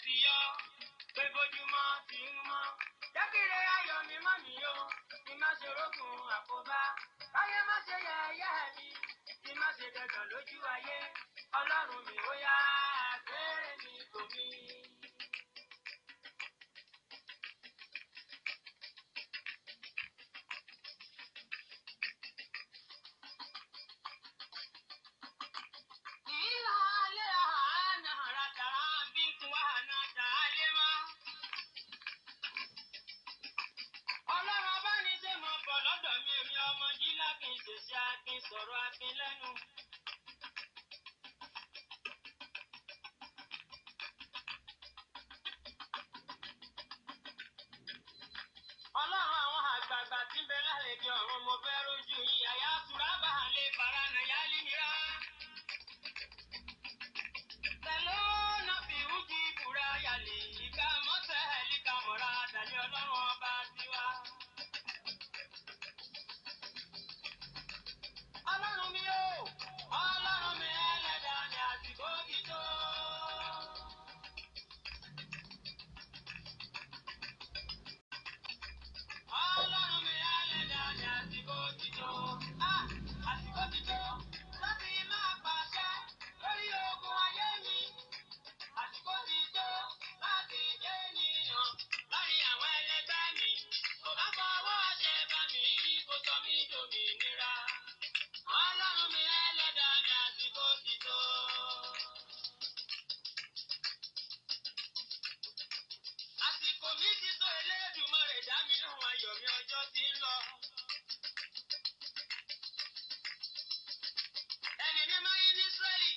ti yọ pé bójúmọ́ ti ń mọ́ jákèrè ayọ̀ mi mọ́ mi yó kí má ṣe rógùn àkóbá káyé má ṣe yẹ̀yẹ́ mi kí má ṣe dẹ̀dọ̀ lójú ayé ọlọ́run mi ó yá àgbèrè mi kò mí. Sọ̀rọ̀ akin lẹ́nu. Ọlọ́run àwọn àgbààgbà tí ń bẹ lálejò ọ̀run mo fẹ́ rojú yín àyà àtúrà bá a lè fara nàyà límìíràn. Tẹ̀ló náà fi wújí ìbúra yàlè ìka mọ́tẹ́ ẹ̀líkà mọ́ra àdàlẹ́ ọlọ́run ọba tiwa. Ọlọ́run mi o, ọlọ́run mi ẹlẹ́dàá ni àsìkò ti tó. Ọlọ́run mi ẹlẹ́dàá ni àsìkò ti tó. Àsìkò ti tó láti máa pàṣẹ lórí ogun ayé mi. Àsìkò ti tó láti jẹ́ ènìyàn láàrin àwọn ẹlẹgbẹ́ mi. Kò bá fọwọ́ ṣe bá mi kó sọ mí dòmìnira. Ọlọ́run mi ẹlẹ́dàá ni àsìkò ti tó. Àsìkò mi ti tó Elédùmarè dá mi lóhùn ayọ̀ mi ọjọ́ ti ń lọ. Ẹni mímọ́ yín ní Ísírẹ́lì.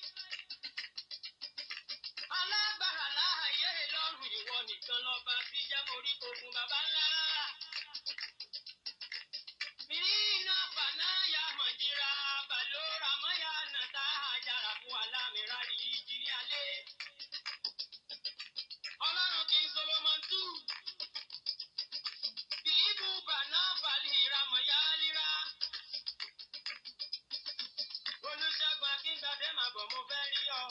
Alágbára láàyè lọ́rùn ìwọ nìkan lọ́ba tí jẹ́ mo rí ogun baba ńlá. Mirina banaya manjira balora maya nata hajara fún alámìíràn yìí ní alẹ́. Ọlọ́run King Solomon II. Bíbú bàná balì ìramọ̀yá líra. Olùṣègùn Akíngbadé máa bọ̀ mo fẹ́ rí ọ.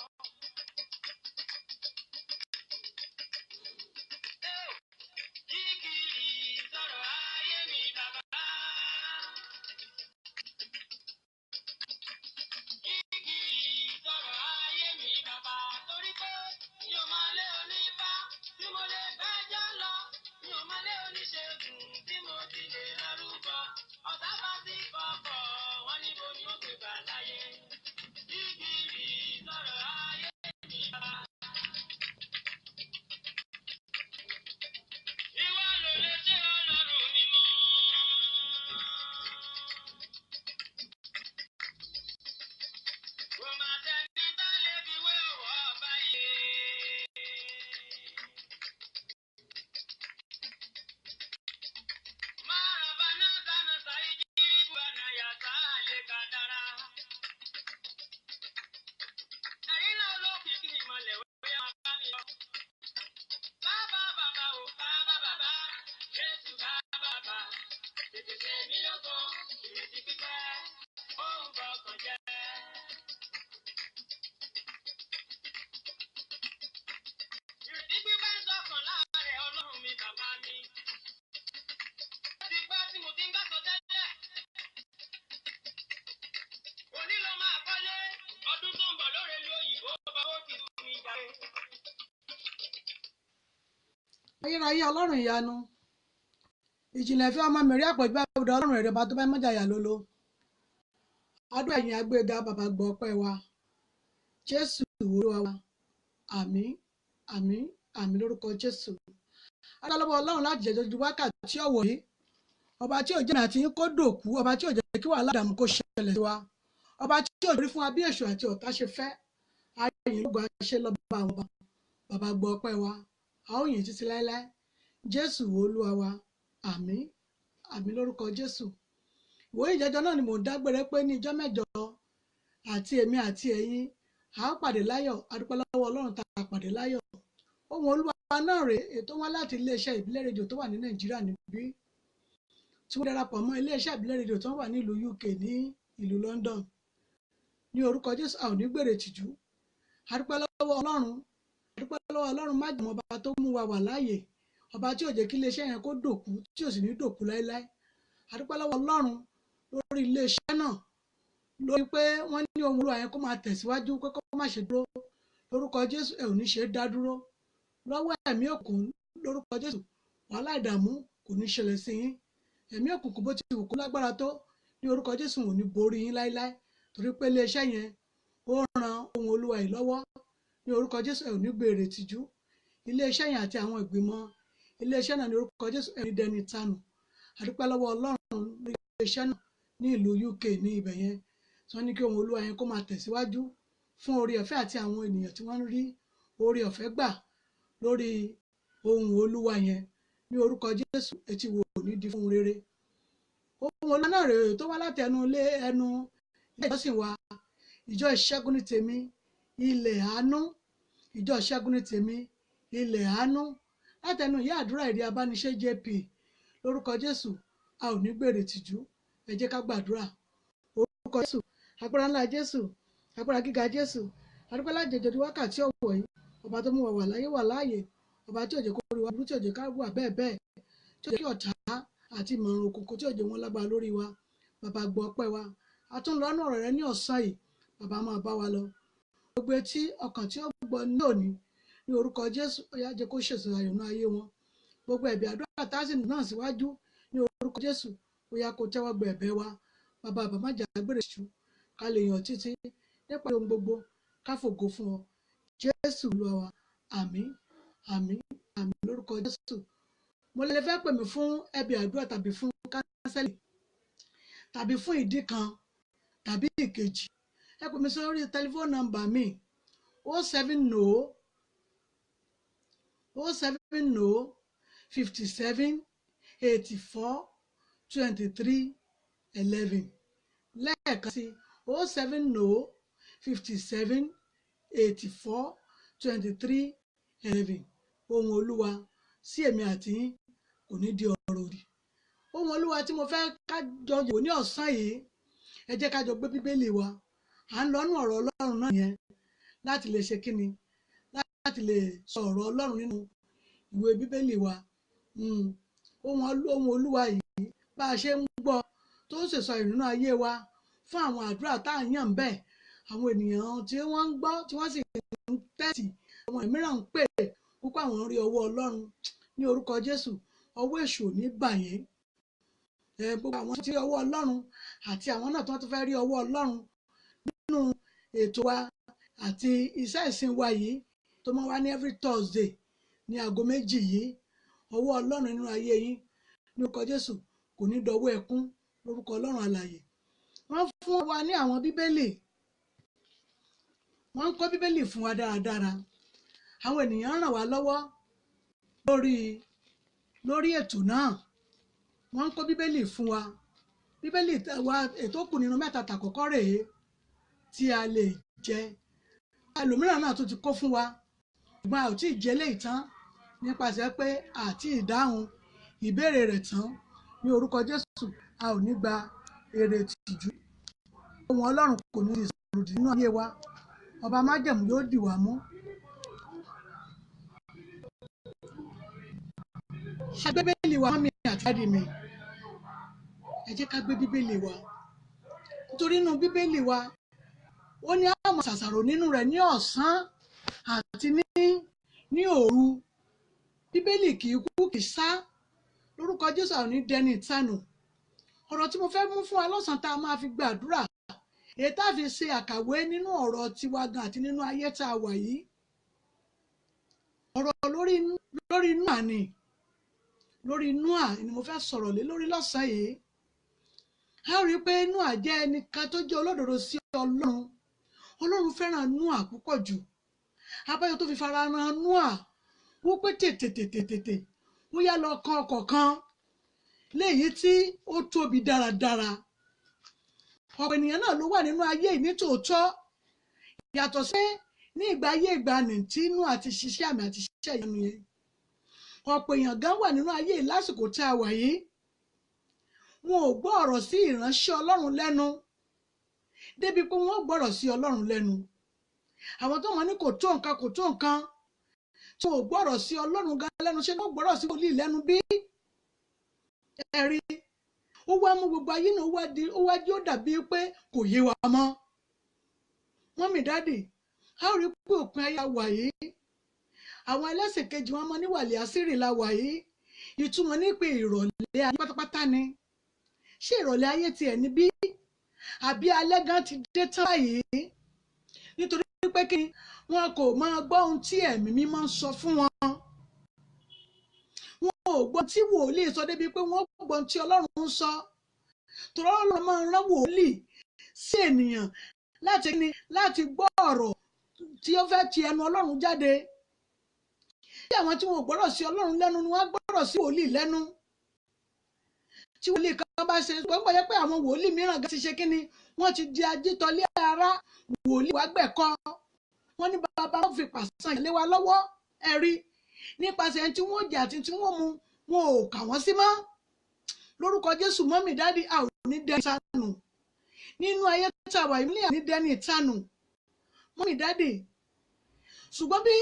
Kíkìrì sọ̀rọ̀ ayé mi bàbá. Sọ̀rọ̀ ayé mi bàbá torí pé mi ò máa lé onífá tí mo lè gbẹ́jọ́ lọ. Mi ò máa lé oníṣègùn tí mo ti lè lárúkọ. Ọ̀tá bá ti kọ̀kọ̀ wọ́n níbo ni ó gbé gbà láyé. Kíkìrì sọ̀rọ̀ ayé mi bàbá. Ìwọ ló lè ṣe ọlọ́run mímọ́. Kò máa tẹni tá lè fi wé ọwọ́ báyé. Máa bá náà dáná sáyé jírí buwana yàtá lè ká dára. Ẹ̀yin náà olókìkí ìmọ̀lẹ̀ wẹ́ máa bá mi lọ. Bàbá bàbá o, bàbá bàbá, Jésù bàbá bàbá. Tètè ṣe mí lógo, ìrètí pípẹ́, ó ń bọkàn jẹ́. Ìrètí pípẹ́ ń sọ̀kan láàárẹ̀ ọlọ́run mi bàbá mi. Ó ti pẹ́ tí mo ti ń gbàsọ tẹ́lẹ̀. Òní ló máa kọ́lé, ọdún tó ń bọ̀ lóore lu òyìnbó bá ó ti tú mi jáde. ayérayé ọlọ́run ìyanu ìjìnlẹ̀ fẹ́ ọmọ mẹ́rin àpọ̀jù bá ọ̀dọ̀ ọlọ́run ẹ̀rọ bá tó bá mọ́jà yà lólo adúlá ẹ̀yìn agbéga bàbá gbọ́ ọpẹ́ wa jésù olúwa wa àmín àmín àmín lórúkọ jésù adálọ́wọ́ ọlọ́run láti jẹ́jọ́ ju wákàtí ọ̀wọ̀ yìí ọba tí ò jẹ́ àti yín kó dòkú ọba tí ò jẹ́ kí wàhálà dààmú kó ṣẹlẹ̀ sí wa ọba tí ò rí fún wa bí èṣù àti ọ̀tá ṣe fẹ́ ayé lógo àṣẹ lọ́ba àwọn bàbá gbọ́ ọpẹ́ wa a ó yìn títí láéláé jésù olúwa wa àmín àmín lórúkọ jésù ìwòye ìjẹjọ náà ni mò ń dágbére pé ní ijọ́ mẹ́jọ àti èmi àti ẹ̀yin a ó pàdé láyọ̀ adúpẹ́ lọ́wọ́ ọlọ́run tá a pàdé láyọ̀ ohun olúwa náà rèé ètò wọn láti iléeṣẹ́ ìbílẹ̀ rédíò tó wà ní nàìjíríà níbí tí wọ́n darapọ̀ mọ́ iléeṣẹ́ ìbílẹ̀ rédíò tó wà ní ìlú UK ní ìlú London ní orúkọ jésù a ò ní gbèrè tìjú adúpẹ́ lọ́wọ́ ọlọ́run dúpẹ́ lọ́wọ́ Ọlọ́run májẹ̀mú ọba tó mú wa wà láàyè, ọba tí ò jẹ́ kí iléeṣẹ́ yẹn kó dòkú, tí ò sì ní dòkú láéláé. A dúpẹ́ lọ́wọ́ Ọlọ́run lórí iléeṣẹ́ náà, lórí pé wọ́n ní ohun olúwa yẹn kó máa tẹ̀síwájú, pé kó má ṣe dúró. Lórúkọ Jésù ẹ ò ní ṣe dá dúró. Lọ́wọ́ ẹ̀mí òkùnkùn, lórúkọ Jésù wàhálà ìdààmú kò ní ṣẹlẹ̀ sí yín. Ẹ̀mí òkùnkùn bó ti wù kó lágbára tó, ní orúkọ Jésù ò ní borí yín láéláé, torí pé iléeṣẹ́ yẹn ó ran ohun olúwa yìí lọ́wọ́. Ní orúkọ Jésù ẹ ò ní gbèrè tìjú. Iléeṣẹ́ yẹn àti àwọn ìgbìmọ̀ iléeṣẹ́ náà ní orúkọ Jésù ẹ ní dẹni tanù. A dúpẹ́ lọ́wọ́ Ọlọ́run lórí iléeṣẹ́ náà ní ìlú UK ní ibẹ̀ yẹn, tí wọ́n ní kí ohun olúwa yẹn kó máa tẹ̀síwájú fún oore ọ̀fẹ́ àti àwọn ènìyàn tí wọ́n ń rí oore ọ̀fẹ́ gbà lórí ohun olúwa yẹn. Ní orúkọ Jésù etí wo ò ní di fún rere. Ohun olúwa náà rèé tó wá láti ẹnu ilé ìjọsìn wa, ìjọ ìṣẹ́gun ní tèmi ilẹ̀ àánú, ìjọ ìṣẹ́gun ní tèmi ilẹ̀ àánú, látẹnu ìyá àdúrà Èrè Abániṣe JP. Lórúkọ Jésù a ò ní gbèrè tìjú. Ẹ jẹ́ ká gbàdúrà. Orúkọ Jésù, agbára ńlá Jésù, agbára gíga Jésù, adúpẹ́ láti jẹjọ di wákàtí ọ̀wọ̀ yìí, ọba tó mú wa wà láyé wà láàyè, ọba tí ò jẹ́ kó rí wa burú, tí ò jẹ́ ká wà bẹ́ẹ̀ bẹ́ẹ̀, tí ò jẹ́ kí ọ̀tá àti ìmọ̀ràn òkùnkùn tí ò jẹ́ wọn lágbára lórí wa. Bàbá gbọ́ ọpẹ́ wa. A tún lọ nínú ọ̀rọ̀ rẹ ní ọ̀sán yìí, bàbá máa bá wa lọ. Gbogbo etí ọkàn tí ó gbọ́ ní òní, ní orúkọ Jésù ó yá jẹ́ kó ṣèṣe àyọ̀nú ayé wọn. Gbogbo ẹ̀bẹ̀ àdúrà tásìnì náà síwájú, ní orúkọ Jésù ó yá kó tẹ́wọ́ gbọ́ ẹ̀bẹ̀ wa. Bàbá má jà gbèrè ṣù, ká lè yàn títí nípa ohun gbogbo, ká fògo fún ọ. Jésù Olúwa wa, àmín, àmín, àmín lórúkọ Jésù. Mo lè fẹ́ pè mí fún ẹ̀bẹ̀ àdúrà tàbí fún kánsẹ́lì tàbí fún ìdí kan tàbí ìkejì. Ẹ pè mí sórí tẹlifóònù nọ́mbà mi 070 57 84 23 11. Lẹ́ẹ̀kan sí 070 57 84 23 11. Ohun olúwa sí èmi àti yín kò ní di ọ̀rọ̀ òdì. Ohun olúwa tí mo fẹ́ ká jọ yẹ̀wò ní ọ̀sán yìí, ẹ jẹ́ ká jọ gbé bíbélì wa. À ń lọ́nú ọ̀rọ̀ Ọlọ́run náà yẹn láti lè ṣe kíni, láti lè sọ ọ̀rọ̀ Ọlọ́run nínú ìwé bíbélì wa. Ohun olúwa yìí bá a ṣe ń gbọ́ tó ń ṣèṣọ ìrìnnà ayé wa fún àwọn àdúrà tá à ń yàn bẹ́ẹ̀, àwọn ènìyàn tí wọ́n ń gbọ́ tí wọ́n sì ń tẹ́tì, àwọn mìíràn ń pè púpọ̀ àwọn rí ọwọ́ Ọlọ́run. Ní orúkọ Jésù ọwọ́ èṣù ò ní bà yín. Gbogbo àwọn tí ọwọ́ Ọlọ́run àti àwọn náà tí wọ́n tún fẹ́ rí ọwọ́ Ọlọ́run nínú ètò wa àti iṣẹ́ ìsìn wa yìí tó máa wá ní every Thursday ní aago 2 yìí, ọwọ́ Ọlọ́run nínú ayé yín ní orúkọ Jésù kò ní dọwọ́ ẹkún lórúkọ Ọlọ́run alààyè. Wọ́n fún wa ní àwọn bíbélì, wọ́n ń kọ́ bíbélì fún wa dáradára. Àwọn ènìyàn ràn wá lọ́wọ́ lórí ètò náà. Wọ́n ń kọ́ bíbélì fún wa. Bíbélì wa ètò kù nínú 3 tàkọ́kọ́ rèé tí a lè jẹ. Ẹlòmíràn náà tún ti kó fún wa, ṣùgbọ́n a ò tí ì jẹ léyìí tán nípasẹ̀ pé àti ìdáhùn ìbéèrè rẹ̀ tán. Ní orúkọ Jésù a ò ní gba èrè tìjú. Ohun Ọlọ́run kò ní ìsọ̀rọ̀ nínú ayé wa. Ọba májẹ̀mú yóò dì wá mú. Ṣé bíbélì wa mọ́mí àti dádì mi? Ẹ jẹ́ ká gbé bíbélì wa. Nítorí inú bíbélì wa ó ní a máa ṣàṣàrò nínú rẹ̀ ní ọ̀sán àti ní òru. Bíbélì kì í kú kì í sá. Lórúkọ Jésù a ò ní dẹni ìtanù. Ọ̀rọ̀ tí mo fẹ́ mú fún wa lọ́sàn-án tá a máa fi gbàdúrà, èyí tá a fi ṣe àkàwé nínú ọ̀rọ̀ tiwa gan àti nínú ayé tá a wà yìí. Ọ̀rọ̀ lórí Nóà ni. Lórí Nóà ni mo fẹ́ sọ̀rọ̀ lé lórí lọ́sàn-án yìí. A rí i pé Nóà jẹ́ ẹnìkan tó jẹ́ olódodo sí Ọlọ́run. Ọlọ́run fẹ́ràn Nóà púpọ̀ jù. Abájọ tó fi fara ran Nóà wípé tètè ó yá lọ kan ọkọ̀ kan léyìí tí ó tóbi dáradára. Ọ̀pọ̀ ènìyàn náà ló wà nínú ayé yìí ní tòótọ́, yàtọ̀ sí ní ìgbà ayé ìgbàanì tí Nóà ti ṣiṣẹ́ àmì àti ṣiṣẹ́ ìyanu yẹn. Ọ̀pọ̀ èèyàn gan wà nínú ayé yìí lásìkò tí a wà yìí. Wọn ò gbọ́ ọ̀rọ̀ sí ìránṣẹ́ Ọlọ́run lẹ́nu débi pé wọ́n gbọ́rọ̀ sí Ọlọ́run lẹ́nu. Àwọn tó wọ́n ní kò tó nǹkan tí wọn ò gbọ́rọ̀ sí Ọlọ́run gan lẹ́nu ṣé wọ́n gbọ́rọ̀ sí wòlíì lẹ́nu bí? Ẹ̀rí ó wá mú gbogbo ayé náà ó wá jí ó dàbí pé kò yé wa mọ́. Mọ́mì dáàdì a ó rí pé òpin ayé wà yìí, àwọn ẹlẹ́sìn kejì wọn mọ ní wàlẹ̀ àṣírí la wà yìí, ìtumọ̀ ní pé ìrọ̀lẹ́ ayé pátápátá ni. Ṣé ìrọ̀lẹ́ ayé tiẹ̀ ní bí? Àbí alẹ́ gan ti dé tán báyìí? Nítorí pé kí wọn kò máa gbọ́ ohun tí ẹ̀mí mímọ́ ń sọ fún wọn. Wọn ò gbọ́ tí wòlíì sọ débi pé wọ́n gbọ́ ohun tí Ọlọ́run ń sọ. Torí Ọlọ́run máa ń rán wòlíì sí ènìyàn láti gbọ́ ọ̀rọ̀ tí ó fẹ́ ti ẹnu Ọlọ́run jáde. Bí àwọn tí wọn ò gbọ́rọ̀ sí Ọlọ́run lẹ́nu ni wọ́n á gbọ́rọ̀ sí wòlíì lẹ́nu. Tí wòlíì kan bá ṣe gbọ́ngbọ́n yẹ pé àwọn wòlíì mìíràn ti ṣe kíni wọ́n ti di ajítọ́lé ara wòlíì wá gbẹ̀kọ́. Wọ́n ní bàbá wọn fi pàṣán ìlé wa lọ́wọ́ ẹ̀rí nípasẹ̀ ẹni tí wọ́n jẹ àti tí wọ́n mu wọn ò kà wọ́n sí mọ́. Lórúkọ Jésù mọ́mì dáàdì a ò ní dẹni ìtanù nínú ayé tàwa ìmílẹ̀ àní dẹni ìtanù mọ́mì dáàdì. Ṣùgbọ́n bí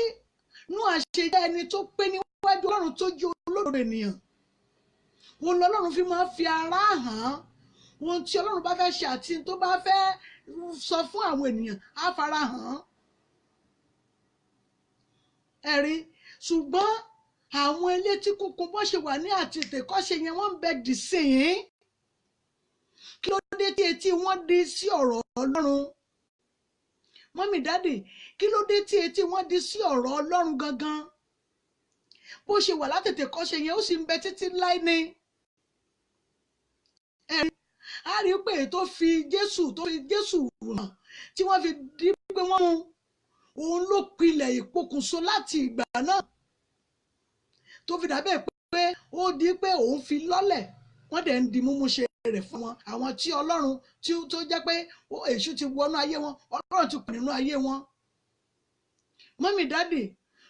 Nóà ṣe jẹ́ ẹni tó pé níwájú Ọlọ́run tó jẹ́ olódodo ènìyàn, òun lọ́lọ́run fi máa fi ara hàn ohun tí Ọlọ́run bá fẹ́ ṣe àti tó bá fẹ́ sọ fún àwọn ènìyàn á fara hàn. Ẹ̀rí ṣùgbọ́n àwọn elétí kúnkún bó ṣe wà ní àtètèkọ́ṣe yẹn wọ́n ń bẹ dì sí yín. Kí ló dé tí etí wọ́n di sí ọ̀rọ̀ Ọlọ́run? Mọ́mì dáàdì kí ló dé tí etí wọ́n di sí ọ̀rọ̀ Ọlọ́run gangan? Bó ṣe wà látètèkọ́ṣe yẹn ó sì ń bẹ títí láé ni. Ẹ̀rí a rí pé tó fi Jésù hàn tí wọ́n fi di pé wọ́n mú òun ló pilẹ̀ ìpokùnso láti ìgbà náà tó fi dàbẹ̀ pé ó di pé òun fi lọ́lẹ̀ wọ́n dẹ̀ ń di múmú ṣe rẹ̀ fún wọn. Àwọn tí Ọlọ́run tó jẹ́ pé èṣù ti wọnú ayé wọn Ọlọ́run ti pè nínú ayé wọn. Mọ́mì dáàdì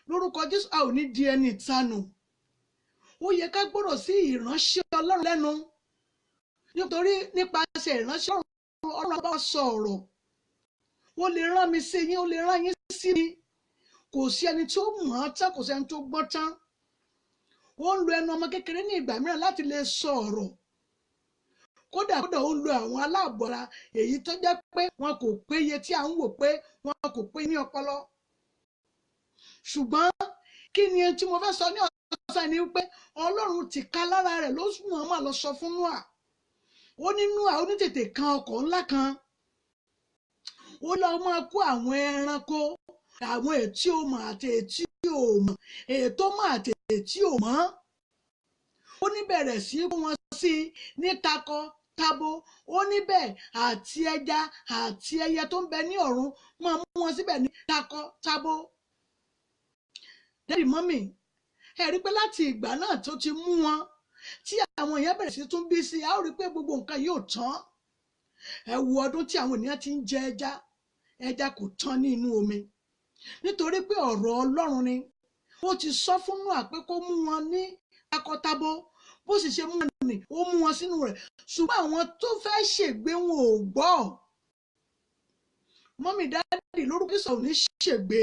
lórúkọ Jésù a ò ní di ẹni ìtanù. Ó yẹ ká gbọ́dọ̀ sí ìránṣẹ́ Ọlọ́run lẹ́nu nítorí nípasẹ̀ ìránṣẹ́ Ọlọ́run bá sọ ọ̀rọ̀. Ó lè rán mi sí yín, ó lè rán yín sí mi. Kò sí ẹni tó mọ̀ ọ́n tán, kò sí ẹni tó gbọ́n tán. Ó ń lo ẹnu ọmọ kékeré ní ìgbà mìíràn láti lè sọ ọ̀rọ̀. Kódà ó ń lo àwọn aláàbọ̀ra èyí tó jẹ́ pé wọn kò péye tí à ń wò pé wọn kò pé ní ọpọlọ. Ṣùgbọ́n kí ni tí mo fẹ́ sọ ní ọ̀sán ni pé Ọlọ́run ti ká lára rẹ̀ ló sùn ọmọ lọ sọ fún Nóà. Ó ní Nóà ó ní tètè kan ọkọ̀ ńlá kan. Ó lọ máa kó àwọn ẹranko àwọn ètí ò mọ̀ àti ètí ò mọ̀ ètò mọ̀ àti ètí ò mọ̀. Ó ní bẹ̀rẹ̀ sí kó wọn sí ní takọ-tabo. Ó ní bẹ́ẹ̀ àti ẹja àti ẹyẹ tó ń bẹ ní ọ̀run máa mú wọn síbẹ̀ ní takọ-tabo. Dádì mọ́mì ẹ rí pé láti ìgbà náà tó ti mú wọn tí àwọn èèyàn bẹ̀rẹ̀ sí tún bí sí a ó rí pé gbogbo nǹkan yóò tán. Ẹ wo ọdún tí àwọn ènìyàn ti ń jẹ ẹja kò tán ní inú omi nítorí pé ọ̀rọ̀ Ọlọ́run ni. Ó ti sọ fún Nóà pé kó mú wọn ní takọ-tabo bó sì ṣe mú wọn ní ó mú wọn sínú rẹ̀ ṣùgbọ́n àwọn tó fẹ́ ṣègbé wọn ò gbọ́. Mọ́mì dáàdì lórúkọ Jésù ò ní ṣègbé.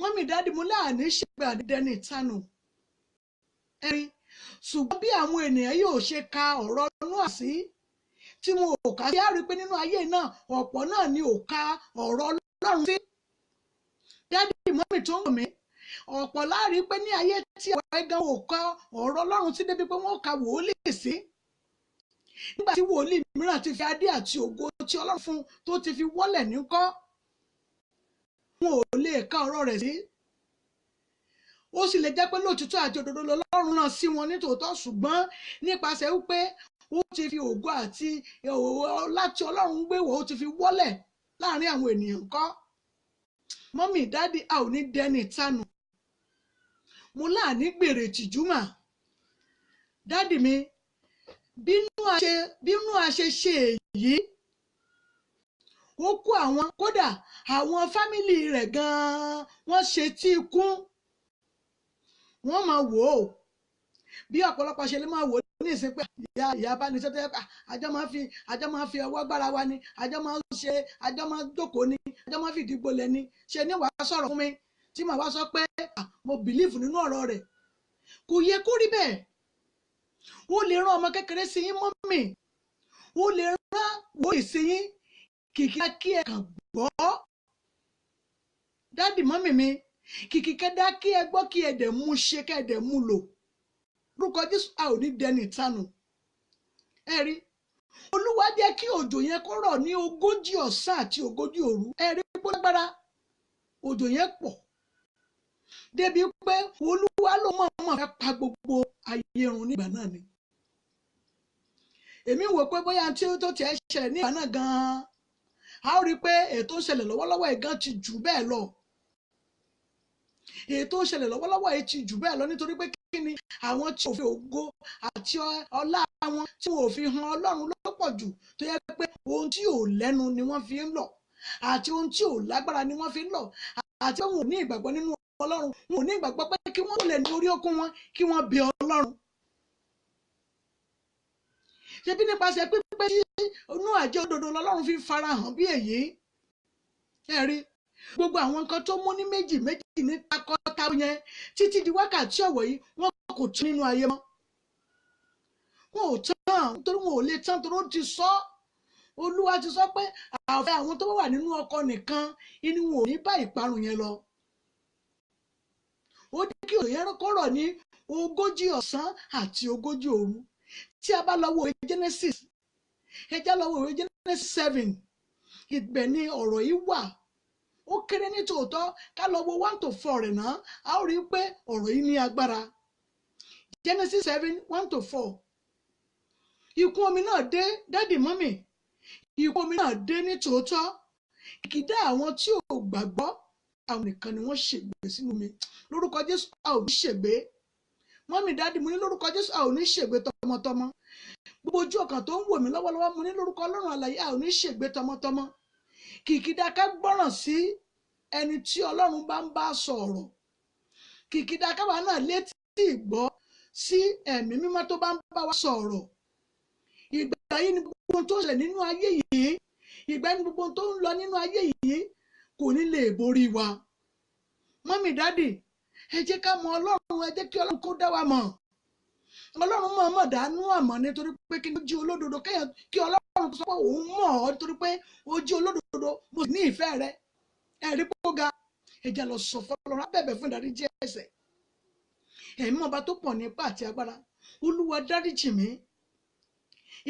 Mọ́mì dáàdì mo láàní ṣègbé àdídẹ́ni ìtanù. Ẹ̀rí ṣùgbọ́n bí àwọn ènìyàn yóò ṣe ka ọ̀rọ̀ Nóà sí tí wọn ò kà sí á rí pé nínú ayé náà ọ̀pọ̀ náà ni ò ka ọ̀rọ̀ Ọlọ́run sí. Dádì mọ́mì tó ń wò mí ọ̀pọ̀ láàrin pé ní ayé tí àwọn ẹ̀gán ò ka ọ̀rọ̀ Ọlọ́run sí débi pé wọ́n ka wòlíì sí. Nígbà tí wòlíì mìíràn ti fi adé àti ògo tí Ọlọ́run fún tó ti fi wọ́lẹ̀ níkọ́ wọn ò lè ka ọ̀rọ̀ rẹ̀ sí. Ó sì lè jẹ́ pé lóòtítọ́ àti òdodo l'Ọlọ́run rán sí wọn nítòótọ́ ṣùgbọ́n nípasẹ̀ wípé ó ti fi ògo àti láti Ọlọ́run gbé wọ̀ ó ti fi wọ́lẹ̀ láàrin àwọn ènìyàn kọ́. Mọ́mì dáàdì a ò ní dẹni ìtanù. Mo láàní gbèrè tìjúmà. Dáàdì mi bí Nóà ṣe ṣe èyí ó kó àwọn kódà àwọn fámìlì rẹ̀ gan-an wọ́n ṣe tí ikún. Wọ́n máa wò ó bí ọ̀pọ̀lọpọ̀ ṣe lè máa wò ó ní ìsìn pé ìyá bá ní sẹ́tẹ́ àjọ máa fi ọwọ́ gbára wa ni àjọ máa jókòó ni àjọ máa fi ìdìgbò lẹ̀ ni ṣe ní wàá sọ̀rọ̀ fún mi tí màá wá sọ pé mo bìlíìfù nínú ọ̀rọ̀ rẹ̀. Kò yẹ kó rí bẹ́ẹ̀. Ó lè rán ọmọ kékeré sí yín mọ́mì, ó lè rán wòlíì sí yín kìkì kí ẹ kàn gbọ́. Dádì mọ́mì mi, kìkì kẹ́dá kí ẹ gbọ́ kí ẹ dẹ̀ mú ṣe kẹ́ ẹ dẹ̀ mú lò. Lórúkọ Jésù a ò ní dẹni ìtanù. Ẹ rí, Olúwa jẹ́ kí òjò yẹn kó rọ̀ ní 40 ọ̀sán àti 40 òru. Ẹ rí pé lágbára òjò yẹn pọ̀ débi pé Olúwa ló mọ̀ fẹ́ pa gbogbo ayé run nígbà náà ni. Èmi wò pé bóyá tí ó tó tiẹ̀ ṣẹlẹ̀ nígbà náà gan-an, a ó rí pé ètò ń ṣẹlẹ̀ lọ́wọ́lọ́wọ́ ẹ̀ gan ti jù bẹ́ẹ̀ lọ. Ètò ń ṣẹlẹ̀ lọ́wọ́lọ́wọ́ ẹ̀ ti jù bẹ́ẹ̀ lọ nítorí pé kí ni àwọn tí ò fi ògo àti ọlá wọn tí wọn ò fi hàn Ọlọ́run ló pọ̀ jù, tó yẹ pé ohun tí ò lẹ́nu ni wọ́n fi ń lọ̀ àti ohun tí ò lágbára ni wọ́n fi ń lọ̀ àti pé wọn ò ní ìgbàgbọ́ nínú Ọlọ́run, wọn ò ní ìgbàgbọ́ pé kí wọ́n lè ní orí okun wọn kí wọ́n bẹ Ọlọ́run. Ṣebí nípasẹ̀ pípé tí inú àjẹ́ òdodo lọ́lọ́run fi farahàn bí èyí. Ẹ rí gbogbo àwọn nǹkan tó mú ní méjì ní takọta yẹn títí di wákàtí ọ̀wọ̀ yìí wọn kò tún nínú ayé mọ́. Wọn ò tán torí wọn ò lè tán torí ó ti sọ. Olúwa ti sọ pé àfẹ́ àwọn tó wà nínú ọkọ nìkan inú wọn ò ní bá ìparun yẹn lọ. Ó ní kí òye kó rọ̀ ní 40 ọ̀sán àti 40 òru. Tí a bá lọ wo ìwé Genesis, ẹ já lọ wo ìwé Genesis 7, ibẹ̀ ni ọ̀rọ̀ yìí wà. Ó kéré ní tòótọ́, ká lọ wo 1 to 4 rẹ̀ náà, a ó rí pé ọ̀rọ̀ yìí ní agbára. Genesis 7, 1 to 4. Ìkún omi náà dé, dádì mọ́mì, ìkún omi náà dé ní tòótọ́. Kìkìdá àwọn tí ò gbàgbọ́, àwọn nìkan ni wọ́n ṣègbè sínú mi. Lórúkọ Jésù a ò ní ṣègbè. Mọ́mì dádì mo ní lórúkọ Jésù a ò ní ṣègbè tọmọtọmọ. Gbogbo ojú ọkàn tó ń wò mí lọ́wọ́lọ́wọ́ mo ní lórúkọ Ọlọ́run alààyè a ò ní ṣègbè tọmọtọmọ. Kìkìdá ká gbọ́ràn sí ẹni tí Ọlọ́run bá ń bá sọ̀rọ̀. Kìkìdá káwa náà létí ìgbọ́ sí ẹ̀mí mímọ́ tó bá ń bá wa sọ̀rọ̀. Ìgbà yìí ni gbogbo tó ṣẹlẹ̀ nínú ayé yìí, ìgbà yìí ni gbogbo tó ń lọ nínú ayé yìí kò ní lè borí wa. Mọ́mì dádì ẹ jẹ́ ká mọ Ọlọ́run, ẹ jẹ́ kí Ọlọ́run kó dá wa mọ̀. Ọlọ́run mọ̀ dánú àmọ́ nítorí pé kí n jí olódodo kí Ọlọ́run tó sọ pé òun mọ̀ ọ́ nítorí pé ó jí olódodo mo sì ní ìfẹ́ rẹ. Ẹ̀rí pé ó ga, ẹ jẹ́ lọ sọ fọ́lọ́run abẹ́bẹ̀ fún ìdáríjì ẹ̀ṣẹ̀. Ẹ̀mí ọba tó pọ̀ ní ipá àti agbára, Olúwa dáríjì mí.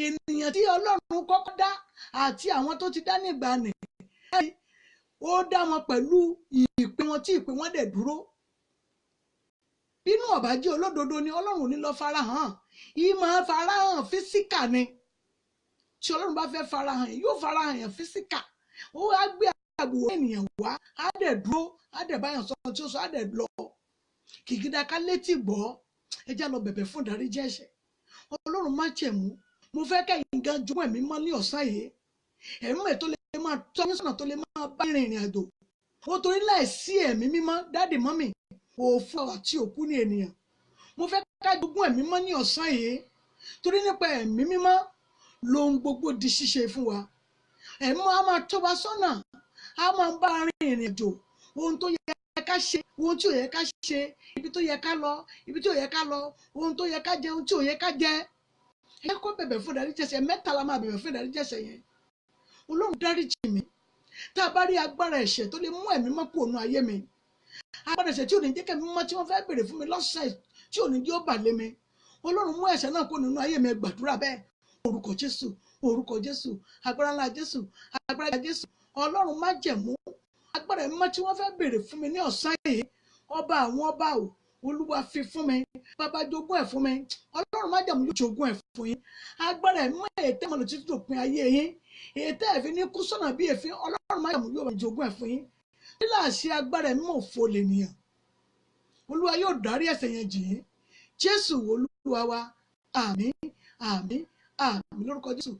Ènìyàn tí Ọlọ́run kọ́kọ́ dá àti àwọn tó ti dá nígbà nì, ó dá wọn pẹ̀lú ìpè wọn tí ìpè wọn dẹ̀ dúró. Bínú ọ̀bá jẹ́ olódodo ni Ọlọ́run ní lọ farahàn. Yìí máa farahàn físíkà ni. Tí Ọlọ́run bá fẹ́ farahàn yóò farahàn yàn físíkà. Ó wá gbé àwòrán ènìyàn wá, á dẹ̀ dúró, á dẹ̀ báyàn sọ tí ó sọ, á dẹ̀ lọ. Kìkìdá ká létí gbọ́, ẹ já lọ bẹ̀bẹ̀ fún ìdáríjì ẹ̀ṣẹ̀. Ọlọ́run má jẹ̀mú, mo fẹ́ kẹ́yìn gan jogún ẹ̀mí mọ́ ní ọ̀sán yìí. Ẹ̀mí mọ̀ tó lè máa tọ́ ní sọ̀nà tó lè máa bá ìrìn àjò. Ó torí láìsí ẹ̀mí mímọ́ dádì mọ́mì òfò àti òkú ní ènìyàn. Mo fẹ́ ká jogún ẹ̀mí mọ́ ní ọ̀sán yìí torí nípa ẹ̀mí mímọ́ lohun gbogbo di ṣíṣe fún wa. Ẹ̀mí á máa tọ́ wa sọ́nà, á máa bá rin ìrìn àjò, ohun tó yẹ ká ṣe, ohun tí ò yẹ ká ṣe, ibi tó yẹ ká lọ, ibi tí ò yẹ ká lọ, ohun tó yẹ ká jẹ, ohun tí ò yẹ ká jẹ. Ẹ kó bẹ̀bẹ̀ fún ìdáríjì ẹ̀ṣẹ̀, mẹ́ta la máa bẹ̀bẹ̀ fún ìdáríjì ẹ̀ṣẹ̀ yẹn. Ọlọ́run dáríjì mi. Tá a bá rí agbára ẹ̀ṣẹ̀ tó lè mú ẹ̀mí mọ́ kúrò nínú ayé mi, agbára ẹ̀ṣẹ̀ tí ò ní jẹ́ kẹ́mi mọ́ tí wọ́n fẹ́ béèrè fún mi lọ́sẹ̀ tí ò ní jẹ́ ó bà lé mi, Ọlọ́run mú ẹ̀ṣẹ̀ náà kúrò nínú ayé mi, gbàdúrà bẹ́ẹ̀. Orúkọ Jésù, orúkọ Jésù, agbára ńlá Jésù, agbára ńlá Jésù. Ọlọ́run má jẹ̀mú agbára ẹ̀mí mọ́ tí wọ́n fẹ́ béèrè fún mi ní ọ̀sán yìí. Ọba àwọn ọba ò, Olúwa fi fún mi, bàbá jogún ẹ̀ fún mi. Ọlọ́run má jẹ̀mú yóò jogún ẹ̀ fún yín. Agbára ẹ̀mí mọ́ ètè mọ́ lọ títí dòpin ayé yín. Ètè ẹ̀fí ní kú sọ́nà bí èéfín, Ọlọ́run má jẹ̀mú yóò jogún ẹ̀ fún yín. Nílà ṣe agbára ẹ̀mí mọ́ òfo lè nìyàn. Olúwa yóò dárí ẹ̀ṣẹ̀ yẹn jì yín. Jésù Olúwa wa, àmín, àmín, àmín lórúkọ Jésù.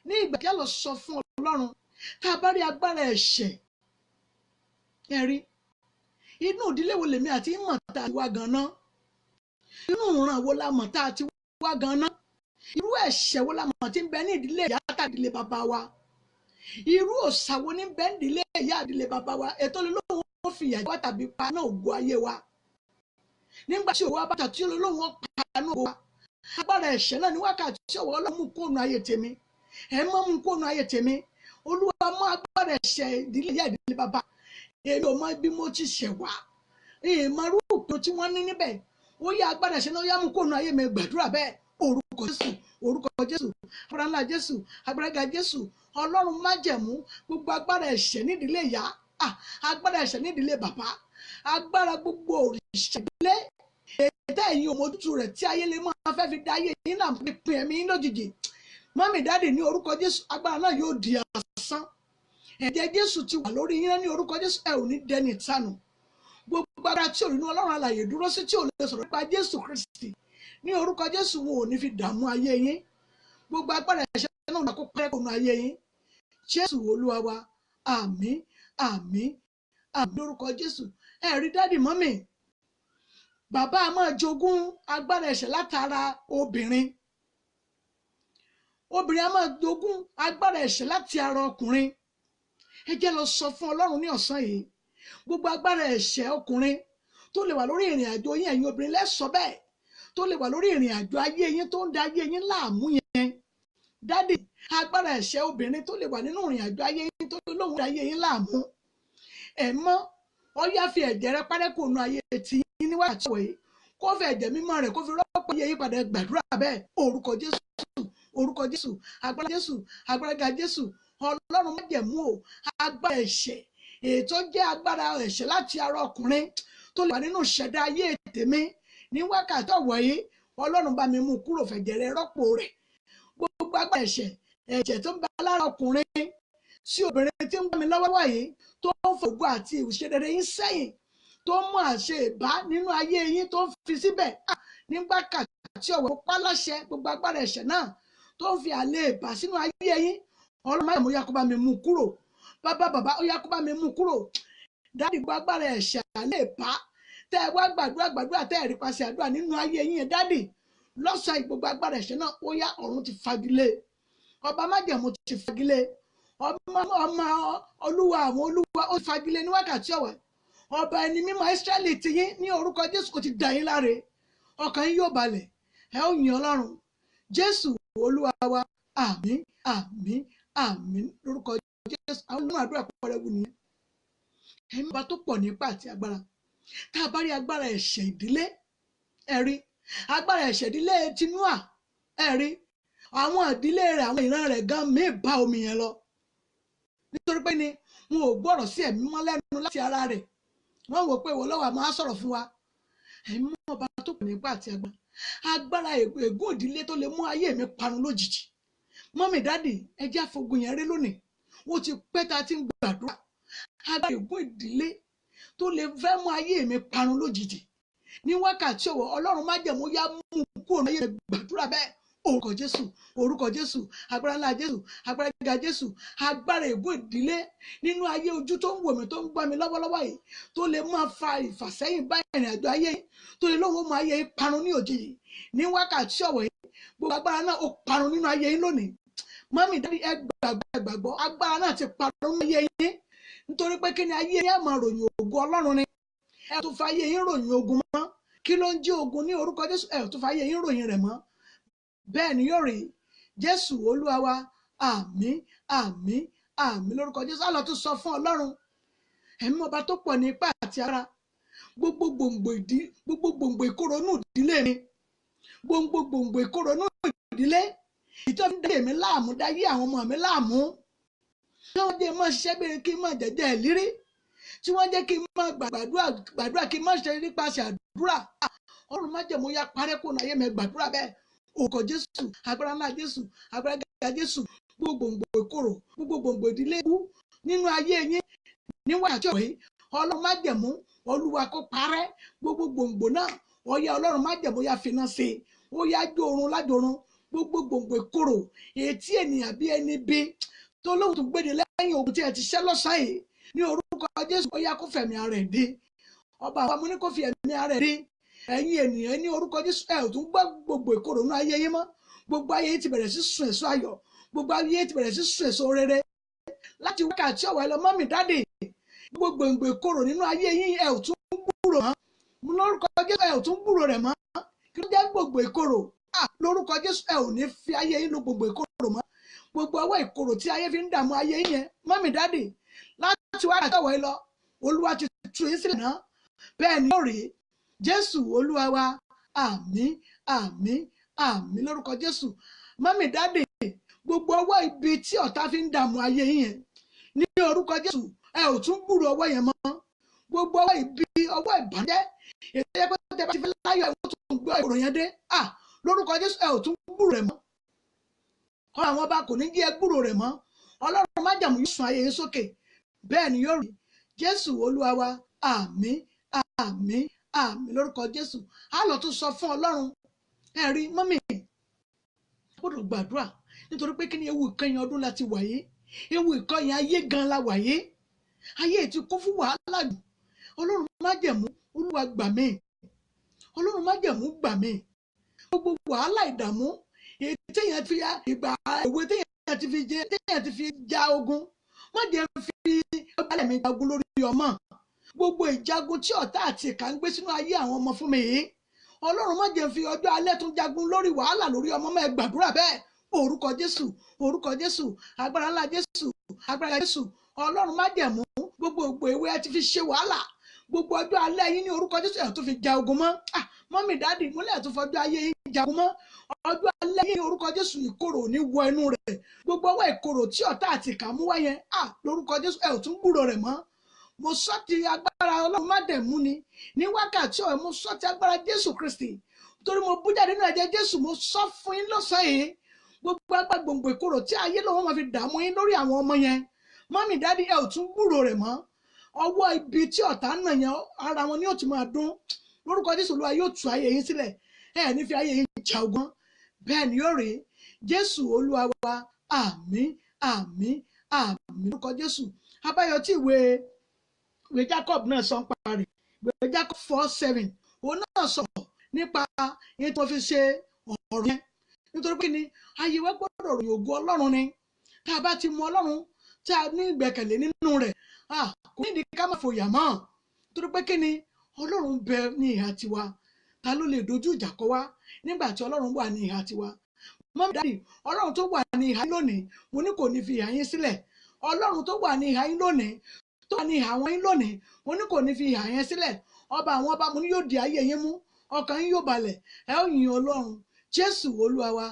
Ní ìgbà kí a lọ sọ fún Ọlọ́run, tá a bá rí agbára ẹ̀ṣẹ̀, ẹ rí, inú ìdílé wo lèmi àti mọ̀ tá a ti wá gan-an? Inú ìran wo la mọ̀ tá a ti wá gan-an? Irú ẹ̀ṣẹ̀ wo la mọ̀ tí ń bẹ ní ìdílé ìyá tàbí ìdílé bàbá wa? Irú òòṣà wo ní bẹ ní ìdílé ìyá ìdílé bàbá wa? Ètò olólùwọ̀n ó fi ìyà jẹ wá tàbí pa náà ògo ayé wa. nígbà tí òwò abáta tí olóhùn ọ̀pánú wa agbára ẹ̀ṣẹ̀ náà ní wákàtí tí òwò ọlọ́mú kóònù ayé tèmi ẹ̀ mọ́ mú kóònù ayé tèmi olúwa mọ́ agbára ẹ̀ṣẹ̀ ìdílé ìyá ìdílé bàbá èmi ò mọ bí mo ti ṣẹ̀ wá ìmọ̀rú òpin tí wọ́n ní níbẹ̀ ó yá agbára ẹ̀ṣẹ̀ náà ó yá mú kóònù ayé mi gbàdúrà bẹ́ẹ̀ orúkọ Jésù orúkọ Jésù agbára ńlá Jésù agbára ga Jésù ọlọ́run májẹ̀mú gbogbo agbára ẹ̀ṣẹ̀ nídìílé ìyá agbára ẹ̀ṣẹ̀ nídìílé bàbá agbára gbogbo òrìṣà ìdílé ètò ẹ̀yìn òmòtútù rẹ̀ tí ayé lè máa fẹ́ fi da ayé yín náà pin ẹ̀mí yín lójijì mọ́mì dáàdì ní orúkọ Jésù agbára náà yóò di asán ẹ̀jẹ̀ Jésù ti wà lórí yín ní orúkọ Jésù ẹ ò ní dẹni ìtanù gbogbo agbára tí ò nínú ọlọ́run alààyè dúró sí tí ò lè sọ̀rọ̀ nípa Jésù Kristi ní orúkọ Jésù wọn ò ní fi dààmú ayé yín gbogbo agbára ẹ̀ṣẹ̀ náà kó pẹ́ kónú ayé yín Jésù Olúwa wa àmín àmín àmín lórúkọ Jésù ẹ rí dáàdì mọ́mì bàbá a máa jogún agbára ẹ̀ṣẹ̀ látara obìnrin a máa jogún agbára ẹ̀ṣẹ̀ láti ara ọkùnrin ẹ jẹ́ lọ sọ fún Ọlọ́run ní ọ̀sán yìí gbogbo agbára ẹ̀ṣẹ̀ ọkùnrin tó lè wà lórí ìrìn àjò yín ẹ̀yin obìnrin lẹ́sọ̀ bẹ́ẹ̀ tó lè wà lórí ìrìn àjò ayé yín tó ń da ayé yín láàmú yẹn dádì agbára ẹ̀ṣẹ̀ obìnrin tó lè wà nínú ìrìn àjò ayé yín tó lóhùn da ayé yín láàmú ẹ̀ mọ́ ọ yá fi ẹ̀jẹ̀ rẹ parẹ́ kò nu ayé ti yín níwájú ẹ̀ kó fi ẹ̀jẹ̀ mímọ́ rẹ̀ kó fi rọ́pò ayé yín padà gbàdúrà bẹ́ẹ̀ orúkọ Jésù agbára ga Jésù Ọlọ́run májẹ̀mú o agbára ẹ̀ṣẹ̀ ètò jẹ́ agbára ẹ̀ṣẹ̀ láti ara ọkùnrin tó lè wà nínú ìṣẹ̀dá ayé tèmi ní wákàtí ọ̀wọ̀ yìí Ọlọ́run bá mi mú kúrò fẹ̀jẹ̀ rẹ̀ rọ́pò rẹ̀ gbogbo agbára ẹ̀ṣẹ̀ tó ń bẹ lára ọkùnrin sí obìnrin tí ń gbà mí lọ́wọ́ wáyé tó ń fògbó àti ìṣedédé yín sẹ́yìn tó ń mú àṣẹ ìbá nínú ayé yín tó ń fi síbẹ̀ nígbà kàtí ọ̀wọ̀ páláṣẹ gbogbo agbára ẹ̀ṣẹ̀ náà tó ń fi àlè ìbá sínú ayé yín Ọlọ́run máa mú yá kó bá mi mú kúrò bàbá ó yá kó bá mi mú kúrò dáàdì gbogbo agbára ẹ̀ṣẹ̀ àlè ìbá tẹ́ ẹ wá gbàdúrà tẹ́ ẹ rí paṣẹ àdúrà nínú ayé yín dádì lọ́sàn-án gbogbo agbára ẹ̀ṣẹ̀ náà ó yá ọ̀run ti fagilé ọba májẹ̀mú ti fagilé ọmọ olúwa àwọn olúwa ó ti fagilé ní wákàtí ọ̀wẹ̀ ọba ẹni mímọ́ Ísírẹ́lì ti yín ní orúkọ Jésù kò ti dà yín láre ọkàn yín yóò balẹ̀ ẹ ó yìn Ọlọ́run Jésù olúwa wa àmín àmín àmín lórúkọ Jésù àwọn olùmọ̀ àdúrà pọ̀rẹ́wù nìyẹn ẹ̀mí ọba tó pọ̀ nípa àti agbára tá a bá rí agbára ẹ̀ṣẹ̀ ìdílé ẹ̀rí agbára ẹ̀ṣẹ̀ ìdílé tinúà ẹ̀rí àwọn ìdílé rẹ̀ àwọn ìran rẹ̀ gan mí bá omi yẹn lọ nítorí pé ni wọn ò gbọ́rọ̀ sí ẹ̀mí mọ́ lẹ́nu láti ara rẹ̀ wọ́n wò pé ìwọ lọ́wọ́ àmọ́ á sọ̀rọ̀ fún wa ẹ̀mí ọba tó pọ̀ nípa àti agbára ègún ìdílé tó lè mú ayé mi parun lójijì mọ́mì dádì ẹ jẹ́ àfogun yẹn rí lónìí wọ́n ti pẹ́ tá a ti ń gbàdúrà agbára ègún ìdílé tó lè fẹ́ mú ayé mi parun lójijì ní wákàtí ọ̀wọ̀ Ọlọ́run májẹ̀mú yá mú kúrò láyé mi gbàdúrà bẹ́ẹ̀ orúkọ Jésù agbára ńlá Jésù agbára ga Jésù agbára ègún ìdílé nínú ayé ojú tó ń wò mí tó ń gbá mi lọ́wọ́lọ́wọ́ yìí tó lè máa fa ìfàsẹ́yìn bá ìrìn àjò ayé tó lè lóun mú ayé yín parun ní òjijì ní wákàtí ọ̀wọ̀ yìí gbogbo agbára náà ó parun nínú ayé yín lónìí mọ́mí dárí ẹ gbàgbọ́ agbára náà ti parun nínú ayé yín nítorí pé kí ni ayé yín ẹ̀ máa ròyìn ògo Ọlọ́run ni ẹ̀ tó fa ayé yín ròyìn ogun mọ́ kí ló ń jí ogun ní orúkọ Jésù ẹ̀ tó fa ayé yín ròyìn rẹ̀ mọ́ bẹ́ẹ̀ ni yóò rí Jésù Olúwa wa àmín àmín àmín lórúkọ Jésù àlọ́ tó sọ fún Ọlọ́run ẹ̀mí ọba tó pọ̀ ní ipá àti ara gbogbo gbòǹgbò ìkóronú ìdílé mi gbòǹgbò ìkóronú ìdílé ìtọ́ fi dá èmi láàmú dáyé àwọn ọmọ mi láàmú tí wọ́n jẹ́ mọ́ ṣiṣẹ́ bẹ́ẹ̀ kí n mọ́ jẹ́jẹ́ ìlírí tí wọ́n jẹ́ kí n mọ́ gbàdúrà kí n mọ́ ṣe nípasẹ̀ àdúrà Ọlọ́run májẹ̀mú yá parẹ́ kó náà yé mi gbàdúrà bẹ́ẹ̀ orúkọ Jésù agbára ńlá Jésù agbára ga Jésù gbogbo gbòǹgbò ìkorò gbogbo gbòǹgbò ìdílé kú nínú ayé yín ní wákàtí ọ̀wọ̀ yìí Ọlọ́run májẹ̀mú Olúwa kó parẹ́ gbogbo gbòǹgbò náà ọ̀yá Ọlọ́run májẹ̀mú yá finá sí i ó yá jórun lájórun gbogbo gbòǹgbò ìkorò etí ènìyàn bí ẹni bí tó lóhùn tó gbéde lẹ́yìn ogun tí ẹ ti ṣẹ́ lọ́sàn-án yìí ní orúkọ Jésù ó yá kó fẹ̀mí ara ẹ̀ dé ọba àwọn amúní kó fi ẹ̀mí ara ẹ̀ dé ẹ̀yin ènìyàn ní orúkọ Jésù ẹ̀ ò tún gbọ́ gbogbo ìkorò nínú ayé yín mọ́ gbogbo ayé yín ti bẹ̀rẹ̀ sí sun èso ayọ̀ gbogbo ayé yín ti bẹ̀rẹ̀ sí sun èso rere láti wákàtí ọ̀wọ̀ ẹ lọ mọ́mì dáàdì gbogbo gbòǹgbò ìkorò nínú ayé yín ẹ̀ ò tún gbúrò mọ́ mo lórúkọ Jésù ẹ ò tún gbúrò rẹ̀ mọ́. Kí ló jẹ́ gbogbo ìkorò? Lórúkọ Jésù ẹ ò ní fi ayé yín lo gbogbo ìkorò mọ́. Gbogbo ọwọ́ ìkorò tí ayé fi ń dààmú ayé yín yẹn, mọ́mì dáàdì, láti wá àtọ̀wọ̀ yín lọ, Olúwa ti tú yín sílẹ̀ náà. Bẹ́ẹ̀ ni yóò rí. Jésù Olúwa wa, àmín, àmín, àmín lórúkọ Jésù. Mọ́mì dáàdì, gbogbo ọwọ́ ibi tí ọ̀tá fi ń dààmú ayé yín yẹn, ní orúkọ Jésù ẹ ò tún gbúrò ọwọ́ yẹn mọ́. Gbogbo ọwọ́ ibi, ọwọ́ ìbànújẹ́, ètò ẹgbẹ́ tẹ bá ti fi láyọ̀ ẹ̀ wọ́n tún gbọ́ ìkorò yẹn dé. Lórúkọ Jésù ẹ ò tún gbúrò rẹ̀ mọ́. Àwọn ọba kò ní jí ẹ gbúrò rẹ̀ mọ́. Ọlọ́run májẹ̀mú yóò sún ayé yín sókè. Bẹ́ẹ̀ ni yóò rí. Jésù Olúwa wa, àmín, àmín, àmín lórúkọ Jésù. A lọ tún sọ fún Ọlọ́run. Ẹ rí mọ́mì, gbọ́dọ̀ gbàdúrà nítorí pé kí ni ewu ìkẹyìn ọdún láti wáyé. Ewu ìkẹyìn ayé gan la wáyé. Ayé ti kún fún wàhálà jù. Ọlọ́run májẹ̀mú, Olúwa gbà mí. Ọlọ́run májẹ̀mú gbà mí. Gbogbo wàhálà ìdààmú téèyàn fi ìgbà ìwé téèyàn ti fi jẹ, téèyàn ti fi ja ogun, má jẹ́ fi ọgbàlẹ̀ mi jagun lórí ọmọ. Gbogbo ìjagun tí ọ̀tá àti ìkà ń gbé sínú ayé àwọn ọmọ fún mi yìí, Ọlọ́run má jẹ́ fi ọjọ́ alẹ́ tún jagun lórí wàhálà lórí ọmọ. Má ẹ gbàdúrà bẹ́ẹ̀. Orúkọ Jésù, orúkọ Jésù, agbára ńlá Jésù, agbára Jésù. Ọlọ́run májẹ̀mú, gbogbo ìwé ẹ ti fi ṣe wàhálà. Gbogbo ọjọ́ alẹ́ yín ní orúkọ Jésù ẹ̀ tó fi ja ogun mọ́. Mọ́mì dáàdì, múlẹ̀ tó fọjọ́ ayé yín jagun mọ́. Ọjọ́ alẹ́ yín ní orúkọ Jésù ìkorò ní wọ inú rẹ̀. Gbogbo ọwọ́ ìkorò tí ọ̀tá àti ìkà mú wá yẹn, lórúkọ Jésù ẹ̀ ò tún gbúrò rẹ̀ mọ́. Mo sọ ti agbára Ọlọ́run májẹ̀mú ni ní wákàtí ọ̀rẹ́, mo sọ ti agbára Jésù Kristi. Torí mo bú jáde nínú ẹ̀jẹ̀ Jésù, mo sọ fún yín lọ́sàn-án yìí. Gbogbo agbára gbòǹgbò ìkorò tí ayé lọ́wọ́ máa fi dààmú yín lórí àwọn ọmọ yẹn, mọ́mì dáàdì ẹ̀ ò tún gbúrò rẹ̀ mọ́. Ọwọ́ ibi tí ọ̀tá náà yẹn, ara wọn ni yóò ti máa dún. Lórúkọ Jésù Olúwa yóò tú ayé yín sílẹ̀. Ẹ ní fi ayé yín jà ogun. Bẹ́ẹ̀ ni yóò rí. Jésù Olúwa wa, àmín, àmín, àmín lórúkọ Jésù. Àbáyọ tí ìwé Jacob náà sọ ń pa rẹ̀. Ìwé Jacob 4:7. Òun náà sọ̀rọ̀ nípa yẹn tó fi ṣe ọ̀rọ̀ yẹn. Nítorí pé ni ayé wa gbọ́dọ̀ ròyìn ògo Ọlọ́run ni. Tá a bá ti mọ Ọlọ́run, tí a ní ìgbẹ́kẹ̀lé nínú rẹ̀, kò ní ìdí ká má fòyà mọ́. Nítorí pé kí ni Ọlọ́run bẹ ní ìhà tiwa. Ta ló lè dojú ìjà kọ wá nígbà tí Ọlọ́run wà ní ìhà tiwa? Mọ́mí dáàdì, Ọlọ́run tó wà ní ìhà yín lónìí, mo ní kò ní fi ìhà yín sílẹ̀. Ọlọ́run tó wà ní ìhà yín lónìí, tó wà ní ìhà wọn yín lónìí, mo ní kò ní fi ìhà yẹn sílẹ̀. Ọba àwọn ọba, mo ní yóò di ayé yín mú. Ọkàn yín yóò balẹ̀. Ẹ ó yin Ọlọ́run. Jésù Olúwa wa,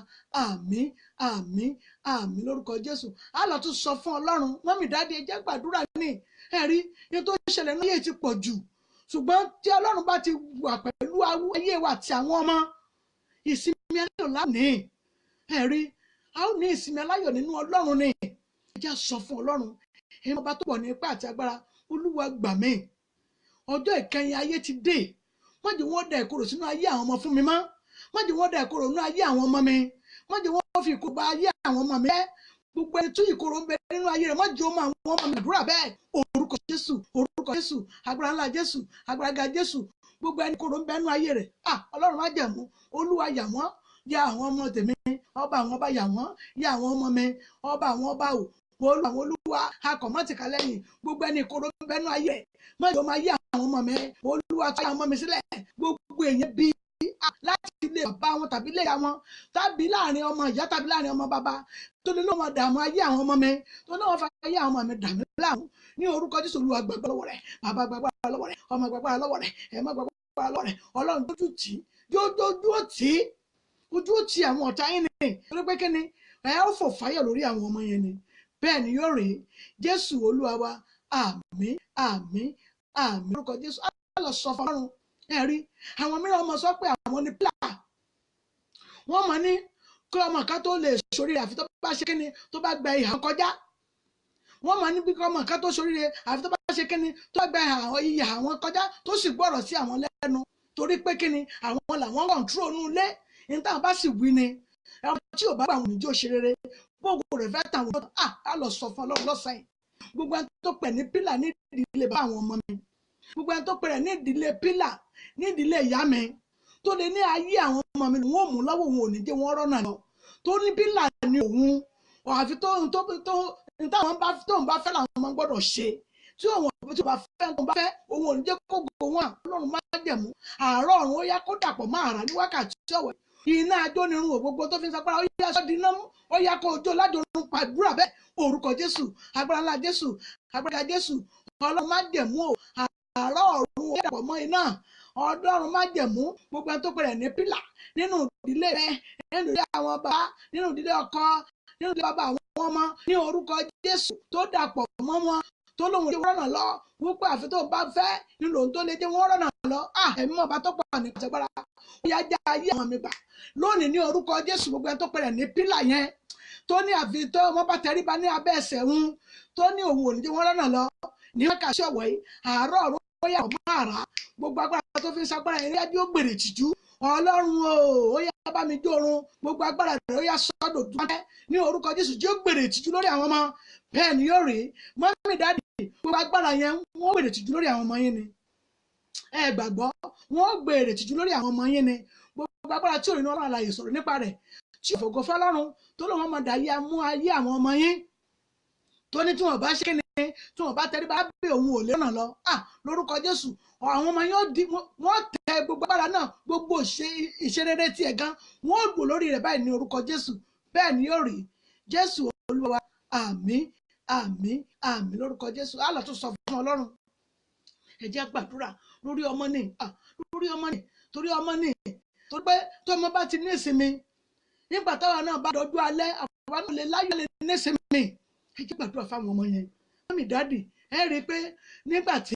àmín, àmín, àmín lórúkọ Jésù. A lọ tún sọ fún Ọlọ́run. Mọ́mí dáàdì, ẹ jẹ́ gbàdúrà ní ẹ̀rí ní tó ṣẹlẹ̀ ní ayé ti pọ̀ jù. Ṣùgbọ́n tí Ọlọ́run bá ti wà pẹ̀lú ayé wa àti àwọn ọmọ, ìsinmi aláyọ̀ lánìí. Ẹ̀rí, a ó ní ìsinmi aláyọ̀ nínú Ọlọ́run ni. Ẹ jẹ́ sọ fún Ọlọ́run. Ẹ̀yin ọba tó pọ̀ ní ipá àti agbára, Olúwa gbà mí. Ọjọ́ ìkẹyìn ayé ti dé. Má jẹ́ wọ́n dà ìkorò sínú ayé àwọn ọmọ fún mi mọ́. Má jẹ́ wọ́n dà ìkorò nínú ayé àwọn ọmọ mi. Má jẹ́ wọ́n fi ìkorò bà ayé àwọn ọmọ mi. Gbogbo ẹni tí ìkorò ń bẹ nínú ayé rẹ̀, má jẹ́ ó mọ àwọn ọmọ mi àdúrà bẹ́ẹ̀. Orúkọ Jésù, orúkọ Jésù, agbára ńlá Jésù, agbára ga Jésù. Gbogbo ẹni ìkorò ń bẹ nínú ayé rẹ̀, Ọlọ́run májẹ̀mú, Olúwa yà wọ́n, yà àwọn ọmọ tèmi, ọba àwọn ọba yà wọ́n, yà àwọn ọmọ mi, ọba àwọn ọba ò. Olú àwọn Olúwa akọ̀mọ́tìkà lẹ́yìn. Gbogbo ẹni ìkorò ń bẹ nínú ayé rẹ̀, má jẹ́ ó máa yà àwọn ọmọ mi. Olúwa tú àwọn ọmọ mi sílẹ̀. Gbogbo èèyàn bíi láti ilé bàbá wọn tàbí ilé ìyá wọn, tàbí láàrin ọmọ ìyá tàbí láàrin ọmọ bàbá, tó lè lọ́wọ́ dààmú ayé àwọn ọmọ mi, tó lọ́wọ́ fa ayé àwọn ọmọ mi dààmú láàmú. Ní orúkọ Jésù, Olúwa gbàgbọ́ lọ́wọ́ rẹ̀, bàbá gbàgbọ́ lọ́wọ́ rẹ̀, ọmọ gbàgbọ́ lọ́wọ́ rẹ̀, ẹ̀mọ́ gbàgbọ́ lọ́wọ́ rẹ̀. Ọlọ́run ojú tì àwọn ọ̀tá yín ni. Torí pé kí ni ẹ ó fò fáyọ̀ lórí àwọn ọmọ yẹn ni. Bẹ́ẹ̀ ni yóò rí. Jésù Olúwa wa, àmín, àmín, àmín lórúkọ Jésù. Á lọ sọ fún Ọlọ́run. Ẹ̀rí, àwọn mìíràn ọmọ sọ pé àwọn ní pílà. Wọ́n mọ̀ ní kí ọmọ kan tó lè ṣoríire àfi tó bá ṣe kíni tó bá gba ìhà kọjá. Wọ́n mọ̀ ní bí ọmọ kan tó ṣoríire àfi tó bá ṣe kíni tó bá gba ìhà àwọn kọjá tó sì gbọ́rọ̀ sí àwọn lẹ́nu. Torí pé kíni àwọn làwọn kọ̀ǹtúrò nínú ilé. Ní táwọn bá sì wí ni, ẹ̀rọ tí ò bá gbà wọn níjó ṣe rere, gbogbo rẹ̀ fẹ́ tàwọn tó á lọ sọ fún Ọlọ́run lọ́sàn-án. Gbogbo ẹni tó pẹ̀ ní pílà ní ìdílé bá àwọn ọmọ mi. Gbogbo ẹni tó pẹ̀ rẹ̀ ní ìdílé pílà ní ìdílé ìyá mi, tó lè ní ayé àwọn ọmọ mi lòun ò mú lọ́wọ́, òun ò ní jẹ́ wọ́n rọ́nà lọ. Tó ní pílà ní òun, àfi tóun bá fẹ́ làwọn ọmọ gbọ́dọ̀ ṣe. Tí òun bá fẹ́ òun ò ní jẹ́ kó gbogbo wọn. Ọlọ́run má májẹ̀mú àárọ̀ ọ̀run ó yá kó dàpọ̀ mọ́ àrá ní wákàtí ọ̀wọ̀ iná ajónirun ò gbogbo tó fi ń sagbára ó yá sọ́ di iná mú ó yá kó ojó ládùúrún pàdúrà bẹ́ẹ̀ orúkọ Jésù agbára ńlá Jésù agbára Jésù ọlọ́run májẹ̀mú o àárọ̀ ọ̀run ó dàpọ̀ mọ́ iná ọlọ́run májẹ̀mú gbogbo ẹni tó pẹ̀lẹ̀ ní pílà nínú ìdílé rẹ nínú ìdílé àwọn bàbá nínú ìdílé ọkọ nínú ìdílé bàbá àwọn ọmọ ní orúkọ Jésù tó dàpọ̀ mọ́ wọn tó lóun lè rọ̀nà lọ wípé àfi tó bá fẹ́ nílò ohun tó lè jẹ́ wọ́n rọ̀nà lọ ẹ̀mí ọba tó pọ̀ ní ìjẹgbára ó yá já ayé àwọn mi gbà lónìí ní orúkọ Jésù gbogbo ẹni tó pẹ̀lẹ̀ ní pílà yẹn tó ní àfi tó wọn bá tẹríba ní abẹ́ ẹsẹ̀ ń tó ní òun ò ní jẹ́ wọ́n rọ̀nà lọ ní wákàtí ọ̀wọ̀ yìí àárọ̀ ọ̀run ó yà ọmọ àrá gbogbo agbára tó fi ń sagbára eré adé ó gbèrè tìjú ọlọ́run ó yá bá mi jórun gbogbo agbára rẹ̀ ó yá sọ́dọ̀ dúnlẹ̀ ní orúkọ Jésù tí ó gbèrè tìjú lórí àwọn ọmọ bẹ́ẹ̀ ni yóò rí mọ́mí dáàdì gbogbo agbára yẹn wọ́n gbèrè tìjú lórí àwọn ọmọ yín ni ẹ gbàgbọ́ wọ́n gbèrè tìjú lórí àwọn ọmọ yín ni gbogbo agbára tí òrìnà ọlọ́run àlàyé sọ̀rọ̀ nípa rẹ̀ tí òfògo fọlọ́run tó lóun ọmọ dàyé mú ayé àwọn ọmọ yín tó ní tí wọ́n bá ṣe kíni tí wọ́n bá tẹríba bí òun ò lè ràn lọ lórúkọ Jésù àwọn ọmọ yẹn wọ́n tẹ gbogbo agbára náà gbogbo ìṣerere tiẹ̀ gan wọ́n gbò lórí rẹ̀ báyìí ní orúkọ Jésù bẹ́ẹ̀ ni yóò rí Jésù Olúwa àmín àmín àmín lórúkọ Jésù àlọ́ tó sọ fún Ọlọ́run ẹ jẹ́ gbàdúrà lórí ọmọ ní lórí ọmọ ní torí ọmọ ní torí pé tó ọmọ bá ti ní ìsinmi nígbà táwa náà bá dọjú alẹ́ àwọn náà lè láyọ̀ lè ní ìsinmi ẹ jẹ́ gbàdúrà fáwọn ọmọ yẹn mọ́mí dáàdì ẹ rí i pé nígbà tí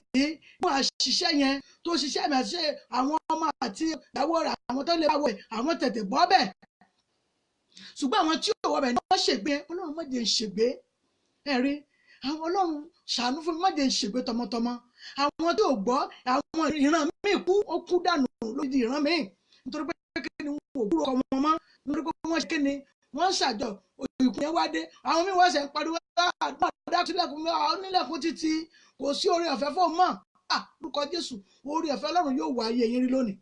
wọ́n á ṣiṣẹ́ yẹn tó ṣiṣẹ́ mi àti àwọn ọmọ àti ìyàwó rẹ̀ àwọn tó lè bá wẹ̀ àwọn tètè bọ́ bẹ̀ ṣùgbọ́n àwọn tí ò wọ bẹ̀ ni wọ́n ṣègbé Ọlọ́run má jẹ́ n ṣègbé ẹ rí àwọn Ọlọ́run ṣàánú fún mi má jẹ́ n ṣègbé tọmọtọmọ àwọn tó gbọ́ àwọn ìran míì kú ó kú dànù lórí ìran míì nítorí pé kí ni wọn ò kúrò ọmọ mọ́ nítorí pé wọ́n ṣe kí ni wọ́n ṣàjọ ìkùn yẹn wá dé àwọn míì wọ́n ṣe ń pariwo nílẹ̀kùn títí kò sí oore ọ̀fẹ́ fún mọ́ lórúkọ Jésù oore ọ̀fẹ́ Ọlọ́run yóò wá ayé yín rí lónìí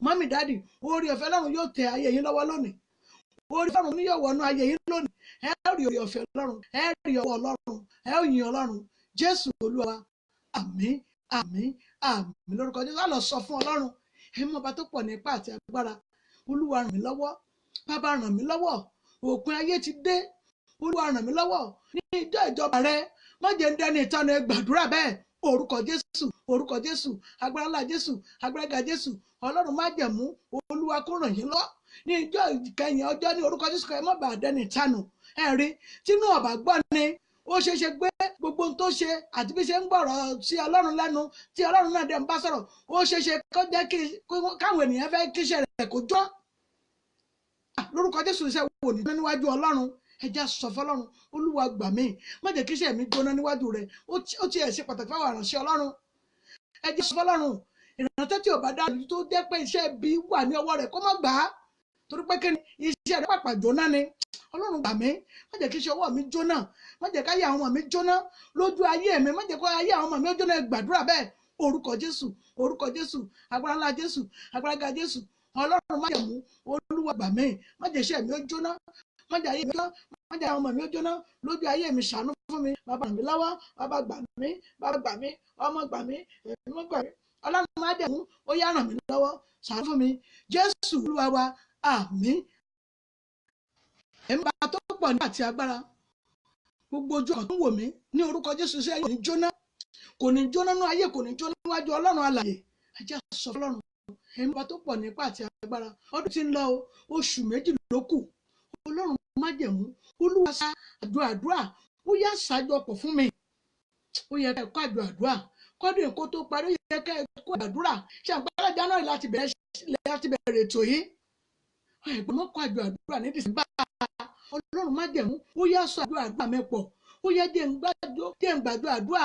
mọ́mí dáàdì oore ọ̀fẹ́ Ọlọ́run yóò tẹ ayé yín lọ́wọ́ lónìí oore ọ̀fẹ́ Ọlọ́run yóò wọnú ayé yín lónìí ẹ rí oore ọ̀fẹ́ Ọlọ́run ẹ rí ọwọ́ Ọlọ́run ẹ yìn Ọlọ́run Jésù Olúwa àmín àmín àmín lórúkọ Jésù á lọ sọ fún Ọlọ́run ẹ̀mí ọba tó pọ̀ ní ipá àti agbára Olúwa ràn mí lọ́wọ́ bàbá ràn mí lọ́wọ́ òpin ayé ti dé Olúwa ràn mí lọ́wọ́ ní ìjọba rẹ má jẹ́ ń dẹ́ni ìtọ́nu ẹ gbàdúrà bẹ́ẹ̀ orúkọ Jésù agbára ńlá Jésù agbára ga Jésù Ọlọ́run má jẹ̀mú Olúwa kó ràn yín lọ ní ìjọ ìkẹyìn ọjọ́ ní orúkọ Jésù kẹ́ má bàa dẹ́ni ìtànù ẹ rí tínú ọ̀bà gbọ́ ni ó ṣe ṣe pé gbogbo ohun tó ṣe àti bí ṣe ń gbọ́rọ̀ sí Ọlọ́run lẹ́nu tí Ọlọ́run náà dẹ̀ ń bá sọ̀rọ̀ ó ṣe ṣe kó jẹ́ káwọn ènìyàn fẹ́ kíṣẹ́ rẹ̀ kó jọ́ lórúkọ Jésù iṣẹ́ wò ní níwájú Ọlọ́run ẹja sọ fọ́lọ́run Olúwa gbà mí má jẹ́ kíṣẹ́ mi jóná níwájú rẹ̀ ó tiẹ̀ ṣe pàtàkì fáwọn àránṣẹ́ Ọlọ́run ẹja sọ fọ́lọ́run ìrántí tí ò bá dáa tó jẹ́ pé iṣẹ́ bí wà ní ọwọ́ rẹ̀ kó má gbà á torí pé kíni iṣẹ́ rẹ̀ pàpà jóná ni Ọlọ́run gbà mí má jẹ́ kíṣẹ́ ọwọ́ mi jóná má jẹ́ káyé àwọn ọmọ mi jóná lójú ayé mi má jẹ́ kó ayé àwọn ọmọ mi jóná gbàdúrà bẹ́ẹ̀ orúkọ Jésù agbára ńlá Jésù agbára ga Jésù Ọlọ́run má jẹ́ mú Olúwa gbà mí má jẹ́ iṣẹ́ mi ó jóná má jẹ́ ayé mi jóná má jẹ́ àwọn ọmọ mi ó jóná lójú ayé mi ṣàánú fún mi bàbá mi lọ́wọ́ bàbá gbà mí ọmọ gbà mí ẹ̀mí gbà mí Ọlọ́run má jẹ́ mú ó yá ràn mí lọ́wọ́ ṣàánú fún mi Jésù Olúwa wa àmín ẹ̀mí bá tó pọ̀ ní àti agbára gbogbo ojú ọ̀kan tó wò mí ní orúkọ Jésù sí ayé kò ní jóná nú ayé kò ní jóná níwájú Ọlọ́run alààyè ẹjẹ́ sọ fọlọ́run ẹ̀mí bá tó pọ̀ nípa àti agbára ọdún tí ń lọ oṣù méjì ló kù Ọlọ́run májẹ̀mú Olúwa ṣá àdúrà ó yá ṣàjọpọ̀ fún mi ó yẹ ká ẹ̀kọ́ àdúrà kọ́dún èkó tó parí ó yẹ ká ẹ̀kọ́ àdúrà ṣe àgbára January láti bẹ̀rẹ̀ ètò yìí ẹ̀gbọ́n mọ́kọ́ àdúrà ní December Ọlọ́run májẹ̀mú ó yá sọ àdúrà mẹ́pọ̀ ó yẹ jẹ́ ń gbàdúrà àdúrà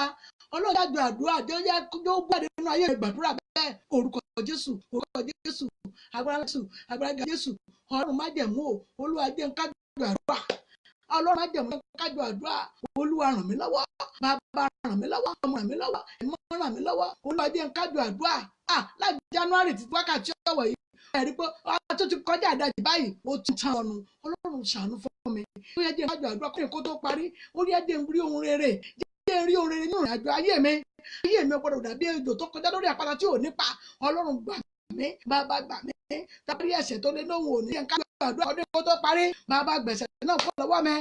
Ọlọ́run àdúrà jẹ́ ó yẹ kó gbàdé nínú ayé gbàdúrà bẹ́ẹ̀ orúkọ Jésù agbára Jésù Ọlọ́run májẹ̀mú Olúwa jẹ́ ń kájọ àdúrà Ọlọ́run májẹ̀mú kájọ àdúrà Olúwa ràn mí lọ́wọ́ bàbá ràn mí lọ́wọ́ ọmọ ràn mí lọ́wọ́ ẹ̀mọ́ ràn mí lọ́wọ́ Olúwa jẹ́ ń kájọ àdúrà láti January ti wákàtí ọ̀wọ̀ yìí ẹ̀rí pé tó ti kọjá àdájì báyìí ó ti tán ọ̀nù Ọlọ́run ṣàánú fún mi ó yẹ jẹ́ kájọ àdúrà kó tó parí ó yẹ jẹ́ ń rí ohun rere nínú ìrìnàjò ayé mi ayé mi gbọ́dọ̀ dàbí ejò tó kọjá lórí àpáta tí ò nípa. Ọlọ́run gbà mí, bàbá gbà mí, tàbí ẹ̀ṣẹ̀ tó lé lóhùn òní yẹn ká gbàdúrà ọdún kó tó parí. Bàbá gbẹ̀ṣẹ̀ náà kúrò lọ́wọ́ mi,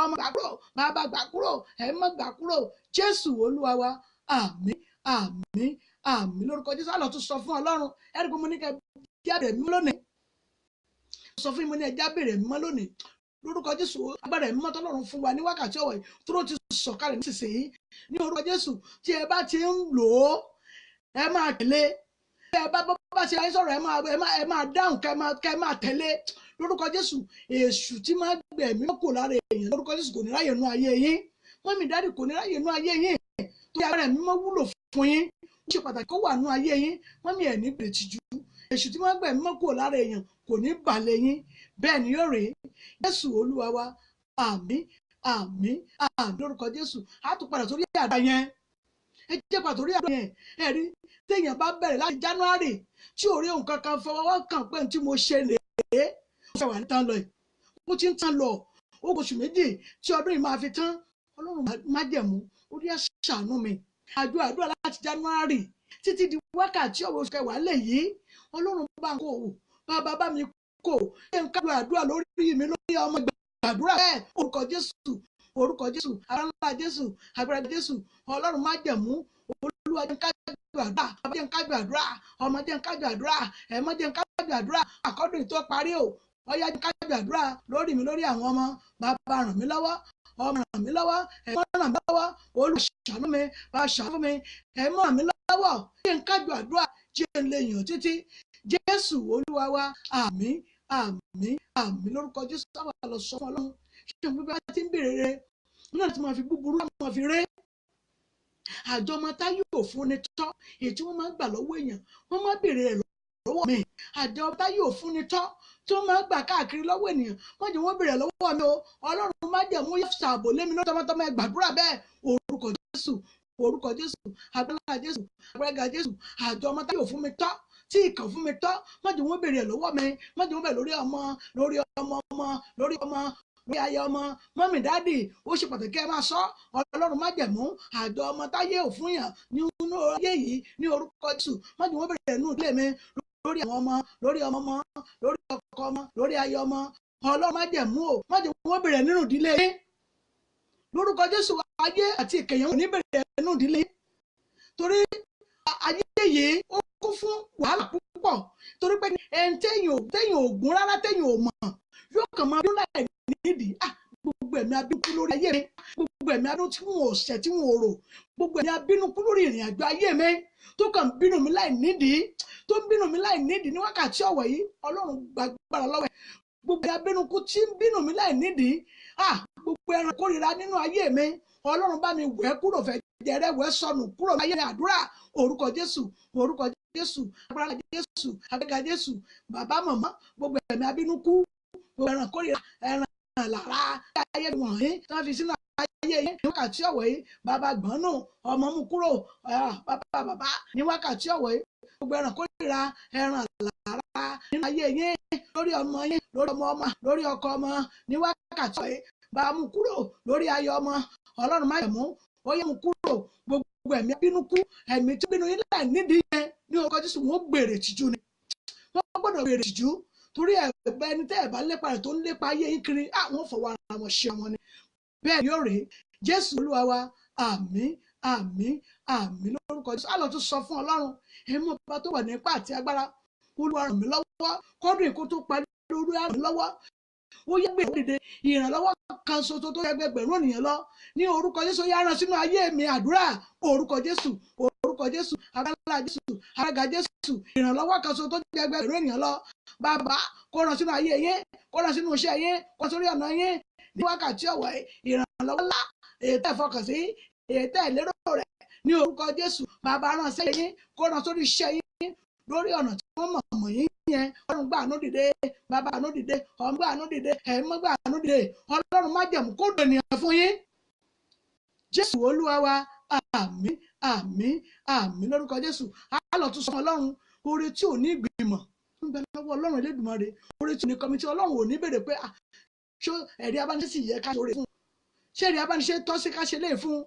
ọmọ gbà kúrò, bàbá gbà kúrò, ẹ̀mọ́ gbà kúrò. Jésù Olúwa wa, àmín, àmín, àmín lórúkọ Jésù. Àlọ́ tún sọ fún Ọlọ́run, ẹ̀rí pé mo ní kẹ́ jáde mi lónìí. Sọ fún mi ní ẹja bèrè mi mọ́ lónìí. Lórúkọ Jésù, agbára ẹ̀mí mọ́ tọ́lọ́run fún wa ní wákàtí ọ̀wọ̀ yìí tó ti sọ̀kalẹ̀ nísinsìnyí. Ní orúkọ Jésù, tí ẹ bá ti ń lò ó, ẹ máa tẹ̀lé. Ẹ bá ṣe ayé sọ̀rọ̀ ẹ máa dáhùn kẹ́ máa tẹ̀lé. Lórúkọ Jésù, èṣù tí máa gbẹ̀mí kò lára èèyàn. Lórúkọ Jésù kò ní ráyè nú ayé yín. Mọ́mì dádì kò ní ráyè nú ayé yín. Tó yẹ agbára ẹ̀mí mọ́ wúlò fún yín. Ó ṣe pàtàkì kó wà nú ayé yín. Mọ́mì ẹ̀ ní bèrè tìjú. Èṣù tí máa gbẹ̀mí kò lára èèyàn kò ní balẹ̀ yín. Bẹ́ẹ̀ ni yóò rèé. Jésù Olúwa wa, àmín, àmín, àmín lórúkọ Jésù. A tún padà sórí àdá yẹn. Ẹ jẹ́ padà sórí àdá yẹn. Ẹ rí téèyàn bá bẹ̀rẹ̀ láti January tí ò rí nǹkan kan fọwọ́ kàn pé tí mo ṣe rèé. Ó fẹ́ wà ní tán lọ yìí. Ó ti ń tán lọ. Ó oṣù méjì tí ọdún yìí máa fi tán. Ọlọ́run májẹ̀mú orí ẹ̀ ṣàánú mi. Àdúrà láti January títí di wákàtí ọ̀wọ̀ oṣù kẹwàá lè yí. Ọlọ́run bá ń kó o. Bàbá mi kò ṣe ń kájọ àdúrà lórí mi lórí ọmọ gbàdúrà bẹ́ẹ̀. Orúkọ Jésù, orúkọ Jésù, ara ńlá Jésù, agbára Jésù. Ọlọ́run májẹ̀mú Olúwa jẹ́ ń kájọ àdúrà, bàbá jẹ́ ń kájọ àdúrà, ọmọ jẹ́ ń kájọ àdúrà, ẹ̀mọ́ jẹ́ ń kájọ àdúrà. Àkọ́dún tó parí o, ọyá jẹ́ ń kájọ àdúrà lórí mi lórí àwọn ọmọ. Bàbá ràn mí lọ́wọ́, ọmọ ràn mí lọ́wọ́, ẹ̀mọ́ ràn mí lọ́wọ́, Olúwa ṣàánú mi, bá ṣàánú mi, ẹ̀mọ́ ràn mí lọ́wọ́, jẹ́ ń kájọ àdúrà, jẹ́ ń lè yàn títí. Jésù Olúwa wa, àmín, àmín, àmín lórúkọ Jésù. Táwa lọ sọ fún Ọlọ́run ṣé òun bí wọ́n ti ń bèrè rẹ̀ náà tí wọ́n fi búburú wọ́n fi rẹ́. Àjọ ọmọ táyé ò fún ni tọ́ èyí tí wọ́n máa ń gbà lọ́wọ́ èèyàn wọ́n máa bèrè rẹ̀ lọ́wọ́ mi. Àjọ ọmọ táyé ò fún ni tọ́ tí wọ́n máa ń gbà káàkiri lọ́wọ́ ènìyàn wọ́n jẹ́ wọ́n bèrè lọ́wọ́ mi o. Ọlọ́run má jẹ́ mú ṣàbò lémi náà tọmọtọmọ ẹ gbàdúrà bẹ́ẹ̀. Orúkọ Jésù, orúkọ Jésù, agbára Jésù, agbára Jésù. Àjọ ọmọ táyé ò fún mi tọ́ tí ìkàn fún mi tọ́ má jẹ́ wọ́n bèrè lọ́wọ́ mi, má jẹ́ wọ́n bèrè lórí ọmọ lórí ayé ọmọ. Mọ́mì dádì ó ṣe pàtàkì ẹ máa sọ. Ọlọ́run má jẹ̀mú àjọ ọmọ táyé ò fún yàn nínú ayé yìí ní orúkọ Jésù. Má jẹ́ wọ́n bèrè nínú ìdílé mi lórí àwọn ọmọ, lórí ọmọ, lórí ọkọ ọmọ, lórí ayé ọmọ. Ọlọ́run má jẹ̀mú o, má jẹ́ wọ́n bèrè nínú ìdílé yín lórúkọ Jésù. Ayé àti ìkẹyìn ò ní bèrè nínú ìdílé torí ayé yìí ó kún fún wàhálà púpọ̀ torí pé ẹni téèyàn ò gún rárá téèyàn ò mọ̀ yóò kàn máa bínú láì nídìí. Gbogbo ẹ̀mí abínú lórí ayé mi, gbogbo ẹ̀mí abínú tí wọn ò ṣẹ̀ tí wọn ò rò, gbogbo ẹ̀mí abínú lórí ìrìn àjò ayé mi tó kàn bínú mi láì nídìí, tó ń bínú mi láì nídìí ní wákàtí ọ̀wọ̀ yìí. Ọlọ́run gbàgbára lọ́wọ́ ẹ̀. Gbogbo ẹ̀mí abínú tí ń bínú mi láì nídìí, gbogbo ẹran kórìíra nínú ayé mi, Ọlọ́run bá mi wẹ̀ kúrò, fẹ́ jẹrẹ wẹ̀ sọnù kúrò ní ayé mi. Àdúrà orúkọ Jésù, orúkọ Jésù, agbára Jésù, agbára Jésù. Bàbá màmá gbogbo ẹ̀mí abínú kú, gbogbo ẹran kórìíra, ẹran lára ayé mi wọ̀nyí tí wọ́n fi sínú ayé yín ní wákàtí ọ̀wọ̀ yìí. Bàbá gbọ́nù ọmọ mú kúrò, bàbá ní wákàtí ọ̀wọ̀ yìí. Gbogbo ẹran kórìíra, ẹran lára nínú ayé yín lórí ọmọ yín, lórí ọmọ, lórí ọkọ ọmọ ní wákàtí ọ̀wọ̀ yìí. Bàbá mú kúrò lórí ayé ọmọ. Ọlọ́run má jẹ̀mú ó yẹ mú kúrò. Gbogbo ẹ̀mí bínú kú, ẹ̀mí tí bínú yín láì nídìí yẹn ní orúkọ Jésù wọ́n gbèrè tìjú ni. Wọ́n gbọ́dọ̀ gbèrè tìjú torí ẹ̀bẹ̀ ẹni tẹ́ ẹ̀ bá lépa rẹ̀ tó ń lépa ayé yín kiri àwọn fọwọ́ ara wọn ṣe wọn ni. Bẹ́ẹ̀ yóò rèé. Jésù Olúwa wa, àmín, àmín, àmín lórúkọ Jésù. Àlọ́ tún sọ fún Ọlọ́run èmi ọba tó wà ní ipá àti agbára. Olúwa ràn mí lọ́wọ́ kọ́dún ìkó tó parí lórí ràn mí lọ́wọ́. Ó yẹ gbé òdìdè ìrànlọ́wọ́ kan ṣoṣo tó yẹ gbẹgbẹ̀rún ènìyàn lọ ní orúkọ Jésù. Yára sínú ayé mi. Àdúrà orúkọ Jésù, orúkọ Jésù, agbára Jésù, agbára Jésù. Ìrànlọ́wọ́ kan ṣoṣo tó yẹ gbẹgbẹ̀rún ènìyàn lọ. Bàbá kó ràn sínú ayé yín, kó ràn sínú iṣẹ́ yín, kó sórí ọ̀nà yín ní wákàtí ọ̀wọ̀ ìrànlọ́wọ́ ńlá èyí tẹ́ fọkàn sí, èyí tẹ́ lérò rẹ̀ ní orúkọ Jésù. Bàbá ràn sí yín, kó ràn sórí iṣẹ́ yín lórí ọ̀nà tí wọ́n mọ̀ yín yẹn. Ọlọ́run gbà àánú dìde, bàbá àánú dìde, ọmọ gbà àánú dìde, ẹ̀mọ́ gbà àánú dìde. Ọlọ́run má jẹ̀mú kó dùn ènìyàn fún yín. Jésù Olúwa wa, àmín, àmín, àmín lórúkọ Jésù. Àlọ́ tún sọ Ọlọ́run oore tí ò ní ìgbìmọ̀ ń bẹ lọ́wọ́ Ọlọ́run Elédùmarè. Oore tí ò ní kọ́mítì Ọlọ́run ò ní bèrè pé ṣó ẹ̀rí abánisẹ́sì yẹ ká ṣoore fún. ṣé rí abániṣe tọ́ sí ká ṣe lè fún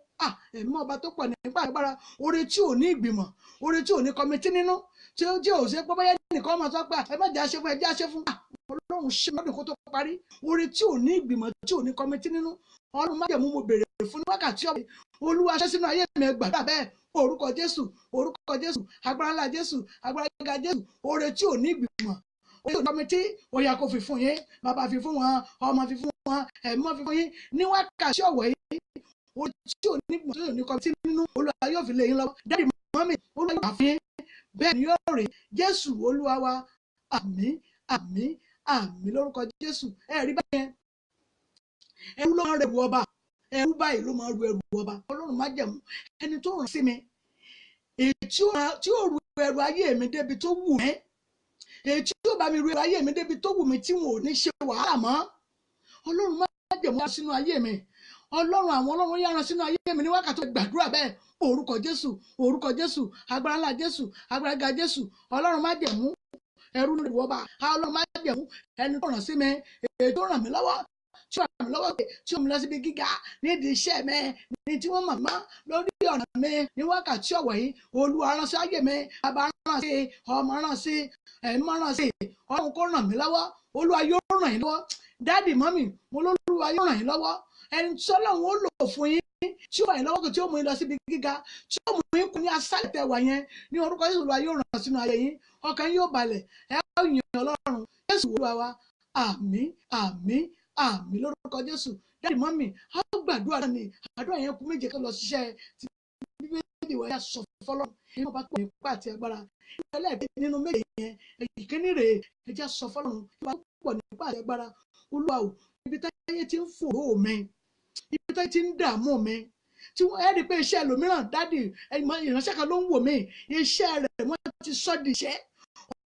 ẹ̀mí ọba tó pọ̀ nípa agbára, oore tí ò ní ìgbìmọ̀, oore tí ò ní kọmitì nínú, tí ó jẹ́ òṣè pé bóyá nìkan máa sọ pé ẹ má jẹ́ àṣẹ fún ẹ jẹ́ àṣẹ fún Ọlọ́run ṣe lọ́dún kó tó parí, oore tí ò ní ìgbìmọ̀ tí ò ní kọmitì nínú. Ọlọ́run má jẹ̀mú mo bèrè fún ní wákàtí ọ̀bẹ, Olúwa ṣe sínú ayé mi, gbàdúrà bẹ́ẹ̀, orúkọ Jésù, orúkọ Jésù, agbára ńlá Jésù, agbára gíga Jésù, oore tí ò ní ìgbìmọ̀, oore tí ò ní kọmitì, ó yá kó fi fún yín, bàbá fi fún wọn, ọmọ fi fún wọn, ẹ̀mí fi fún yín ní wákàtí ọ̀wẹ́ yìí. Oore tí ò ní ìgbìmọ̀ tí ò ní kọmitì nínú, Olúwa yóò fi lé yín lọ́wọ́. Dáàdì mọ́mì, Olúwa yóò fi yín, bẹ́ẹ̀ ni yóò rí. Jésù Olúwa wa, àmín, àmín, àmín lórúkọ Jésù. Rí báyẹn, ẹrú ló máa ń rẹrù ọba, ẹrú báyìí ló máa ń ru ẹrù ọba. Ọlọ́run má jẹ̀mú ẹni tó rán sí mi, èyí tí ó ru ẹrù ayé mi débi tó wù mí, èyí tí ó bá mi ru ẹrù ayé mi débi tó wù mí tí wọn ò ní ṣe wàhálà mọ́. Ọlọ́run má jẹ̀mú wá sínú ayé mi, Ọlọ́run àwọn ọlọ́run yára sínú ayé mi ní wákàtí gbàdúrà bẹ́ẹ̀, orúkọ Jésù, orúkọ Jésù, agbára ńlá Jésù, agbára ga Jésù. Ọlọ́run má jẹ̀mú ẹrú lórí ìwọ́ba, Ọlọ́run má jẹ̀mú ẹni tó rán sí mi, èyí tó ràn mí lọ́wọ́, tí ó ràn mí lọ́wọ́ pé tí ó mú lọ síbi gíga nídìí iṣẹ́ mi, ní tí wọ́n mọ̀ mọ́ lórí ọ̀nà mi ní wákàtí ọ̀wọ̀ yìí. Olúwa rán sí ayé mi, bàbá rán sí, ọmọ rán sí, ẹ̀mí rán sí. Ọlọ́run kó ràn mí lọ́wọ́, Olúwa yóò ràn yín lọ́wọ́. Dáàdì mọ́mì, mo lólúwa yóò ràn yín lọ́wọ́. Ẹni tí Ọlọ́run ó lò fún yín, tí ó ràn yín lọ́wọ́, tí ó mú yín lọ síbi gíga, tí ó mú yín kú ní asálẹ̀ tẹ́ wà yẹn, ní orúkọ Jésù Olúwa yóò ràn sínú ayé yín, ọkàn yóò balẹ̀, ẹ ó yin Ọlọ́run. Jésù Olúwa wa, àmín, àmín, àmín lórúkọ Jésù. Dáàdì mọ́mì, a ó gbàdúrà ní àdúrà yẹn kú méje kí lọ ṣiṣẹ́ ti bíbélì wọ̀ ẹ́ sọ fọlọ́run, ẹ̀yin ọba pọ̀ nípa àti agbára. Ẹlẹ́ẹ̀kejì nínú méje yẹn, ìkíní rèé, ẹ jẹ́ sọ fọlọ́run, ọba pọ̀ nípa àti agbára. Olúwa o, ibi táyé ti ń fòró mi, ibi táyé ti ń dààmú mi, tí wọ́n rí pé iṣẹ́ ẹlòmíràn, dáàdì ìránṣẹ́ kan ló ń wò mí, iṣẹ́ rẹ̀ wọ́n ti sọ́ di iṣẹ́,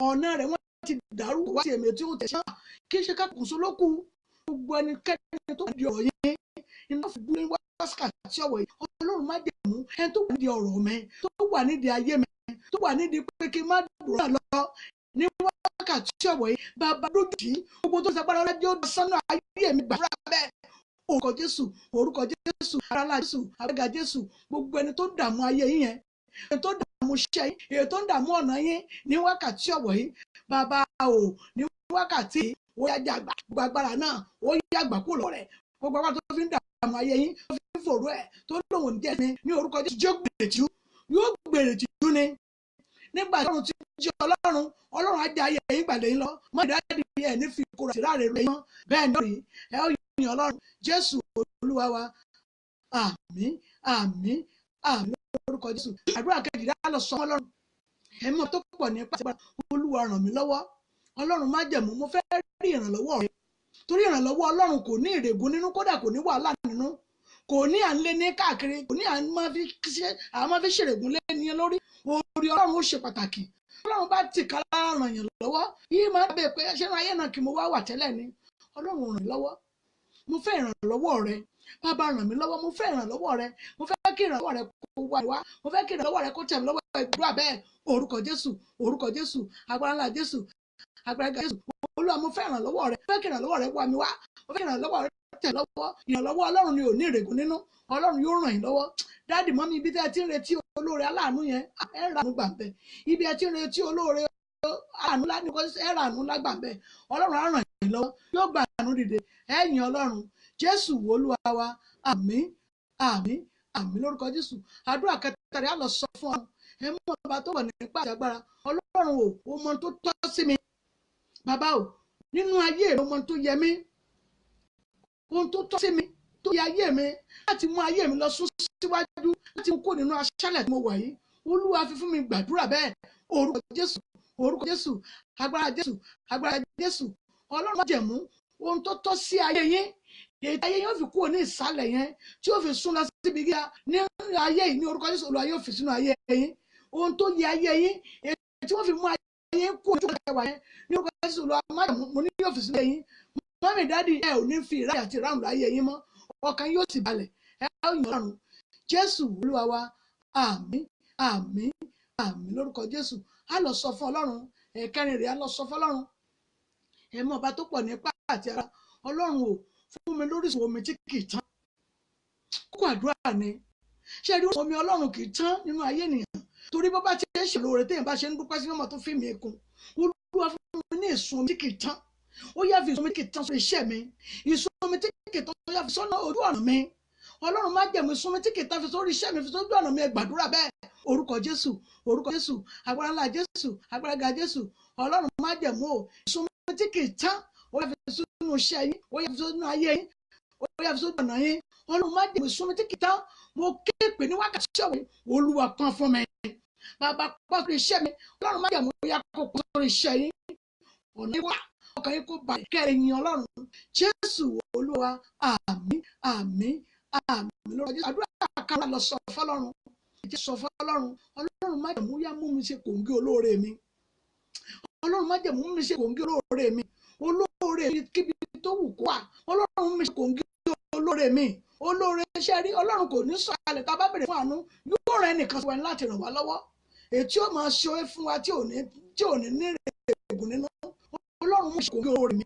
ọ̀nà rẹ̀ wọ́n ti dàrú wá sí èmi tí ó tẹ̀sán, kí ṣe kákùnso ló kù. Gbogbo ẹnikẹ́ni tó di ọ̀rọ̀ yẹn, iná fi gbé wákàtí ọ̀wọ̀ yìí. Ọlọ́run má jẹ̀mú ẹni tó wà nídìí ọ̀rọ̀ mi, tó wà nídìí ayé mi, tó wà nídìí pé kí n má dúró náà lọ ní wákàtí ọ̀wọ̀ yìí. Bàbá lójú yìí, gbogbo tó ṣàgbára ọlọ́jọ́ sánú ayé mi gbàdúrà bẹ́ẹ̀, orúkọ Jésù, orúkọ Jésù, aráàlá Jésù, agbára Jésù. Gbogbo ẹni tó dààmú ayé yín yẹn, èyí tó dààmú iṣẹ́ yín, èyí tó ń dààmú ọ̀nà yín ní wákàtí ọ̀wọ̀ yìí, bàbá o, ní wákàtí ó yá jàgbà, gbogbo agbára náà ó yá gbà kúrò lọ́rẹ̀, gbogbo agbára tó fi ń dààmú ayé yín, tó fi ń fòrò ẹ̀, tó lòun jẹ́ ní orúkọ Jésù, yóò gbèrè tìjú ni. Nígbà tí Ọlọ́run ti jí Ọlọ́run á jẹ́ ayé yín gbàdé yín lọ, mọ́ ìdádì ẹ̀ ní fi kóra sí láàrin rẹ̀ yín, bẹ́ẹ̀ ni ẹ ó yin Ọlọ́run. Jésù Olúwa wa, àmín, àmín, àmín lórúkọ Jésù. Àdúrà kejì dá lọ sọ Ọlọ́run, ẹ̀mí tó pọ̀ nípa agbára, Olúwa ràn mí lọ́wọ́. Ọlọ́run má jẹ̀mú, mo fẹ́ rí ìrànlọ́wọ́ rẹ, torí ìrànlọ́wọ́ Ọlọ́run kò ní ìrègùn nínú, kódà kò ní wàhálà nínú, kò ní à ń lé ní káàkiri, kò ní à ń máa fi ṣèrègùn lé ní lórí. Orí Ọlọ́run ó ṣe pàtàkì. Ọlọ́run bá tì ká lára ràn yàn lọ́wọ́, yìí máa bẹ̀ pé ṣé ayé náà kí mo wá wà tẹ́lẹ̀ ni. Ọlọ́run ràn mí lọ́wọ́, mo fẹ́ ìrànlọ́wọ́ rẹ, bàbá ràn mí lọ́wọ́, mo fẹ́ ìrànlọ́wọ́ rẹ, mo fẹ́ kí ìrànlọ́wọ́ rẹ kó wá wá, mo fẹ́ kí ìrànlọ́wọ́ rẹ kó tẹ̀ mí lọ́wọ́. Ìdúrà bẹ́ẹ̀, orúkọ Jésù, orúkọ Jésù, agbára ńlá Jésù, agbára Jésù. Olúwa mo fẹ́ ìrànlọ́wọ́ rẹ, mo fẹ́ kí ìrànlọ́wọ́ rẹ wá mi wá, mo fẹ́ ìrànlọ́wọ́ rẹ tẹ̀ lọ́wọ́. Ìrànlọ́wọ́ Ọlọ́run ni ò ní ìrègùn nínú, Ọlọ́run yóò ràn yín lọ́wọ́. Dáàdì mọ́mí, ibi tí ẹ ti ń retí olóore aláàánú yẹn, ẹ rà àánú gbà bẹ́ẹ̀. Ibi ẹ ti ń retí olóore àánú láti kọ́ ẹ rà àánú lágbà bẹ́ẹ̀. Ọlọ́run á ràn yín lọ́wọ́, yóò gba àánú dìde. Ẹ yin Ọlọ́run. Jésù Olúwa wa, àmín, àmín, àmín lórúkọ Jésù. Àdúrà kẹta rẹ̀ á lọ sọ fún ọ, ẹ mú ọba tó wà nípa àti agbára. Ọlọ́run o mọ tó tọ́ sí mi, bàbá o, nínú ayé rẹ o mọ tó yẹ mí, ohun tó tọ́ sí mi, tó yẹ ayé mi, láti mú ayé mi lọ sún síwájú, láti mú kó nínú aṣálẹ̀ tí mo wà yìí. Olúwa fi fún mi gbàdúrà bẹ́ẹ̀, orúkọ Jésù, orúkọ Jésù, agbára Jésù, agbára Jésù. Ọlọ́run má jẹ̀mú ohun tó tọ́ sí ayé yín, èyí ayé yín ó fi kúrò ní ìsàlẹ̀ yẹn, tí ó fi sún lọ síbi gíga ní ayé yìí, ní orúkọ Jésù. Olúwa yóò fi sínú ayé yín ohun tó yẹ ayé yín, èyí tí wọ́n fi mú ayé yín kúrò ní ìwà yẹn, ní orúkọ Jésù. Olúwa má jẹ̀mú, mo ní yóò fi sínú ayé yín. Mọ́mí dáàdì, ẹ ò ní fi ìráyè àti ìráhùn láyé yín mọ́, ọkàn yóò sì balẹ̀, ẹ ó yin Ọlọ́run. Jésù Olúwa wa, àmín, àmín, àmín lórúkọ Jésù. Á lọ sọ fún Ọlọ́run, ẹ̀kẹrin rẹ̀ á lọ sọ fún Ọlọ́run, ẹ̀mí ọba tó pọ̀ nípa àti ara. Ọlọ́run o, fún mi lóríṣìí omi tí kì í tán, kókó àdúrà ni. ṣé rí omi Ọlọ́run kì í tán nínú ayé ènìyàn, torí bó bá ti ń ṣe lóore téèyàn bá ṣe ń dúpẹ́ sí ọmọ tó fi mí kún. Olúwa fún mi ní ìsun omi tí kì í tán, ó yá fi ìsun omi tí kì í tán sórí iṣẹ́ mi, ìsun omi tí kì í tán ó yá fi sọ́nà ojú ọ̀nà mi. Ọlọ́run má jẹ̀mú ìsun omi tí kì í tán fi sórí iṣẹ́ mi, fi sójú ọ̀nà mi. Ẹ gbàdúrà bẹ́ẹ̀. Orúkọ Jésù, orúkọ Jésù, agbára ńlá Jésù, agbára ga Jésù. Ọlọ́run má jẹ̀mú o, ìsun omi tí kì í tán ó yá fi sínú iṣẹ́ yín, ó yá fi sínú ayé yín, ó yá fi sójú ọ̀nà yín. Ọlọ́run má jẹ̀mú ìsun omi tí kì í tán. Mo képe ní wákàtí ọ̀wẹ́, Olúwa pọ́n fún mi. Bàbá pọ́n sórí iṣẹ́ mi. Ọlọ́run má jẹ̀mú ó yá kó pọ́n sórí iṣẹ́ yín. Ọ̀nà yín wà, ọkàn yín kó balẹ̀ kẹ́rin Ọlọ́run. Jésù Olúwa, àmín, àmín, àmín. Lórúkọ Jésù. Àdúrà kan lọ sọ fọ́lọ́run. Jésù sọ fọ́lọ́run. Ọlọ́run má jẹ̀mú yá mú mi ṣe kòǹgẹ́ olóore mi. Ọlọ́run má jẹ̀mú mi ṣe kòǹgẹ́ olóore mi. Olóore mi kíbi tó wù kó wà. Ọlọ́run mi ṣe kòǹgẹ́ olóore mi. Olóore ṣe rí Ọlọ́run kò ní sọ àlẹ́ tá a bá bèrè fún àánú, yóò rẹ nìkan sí wa láti ràn wá lọ́wọ́. Ètí ó máa ṣe fún wa tí ò ní ní ègùn nínú. Ọlọ́run mú mi ṣe kòǹgẹ́ olóore mi.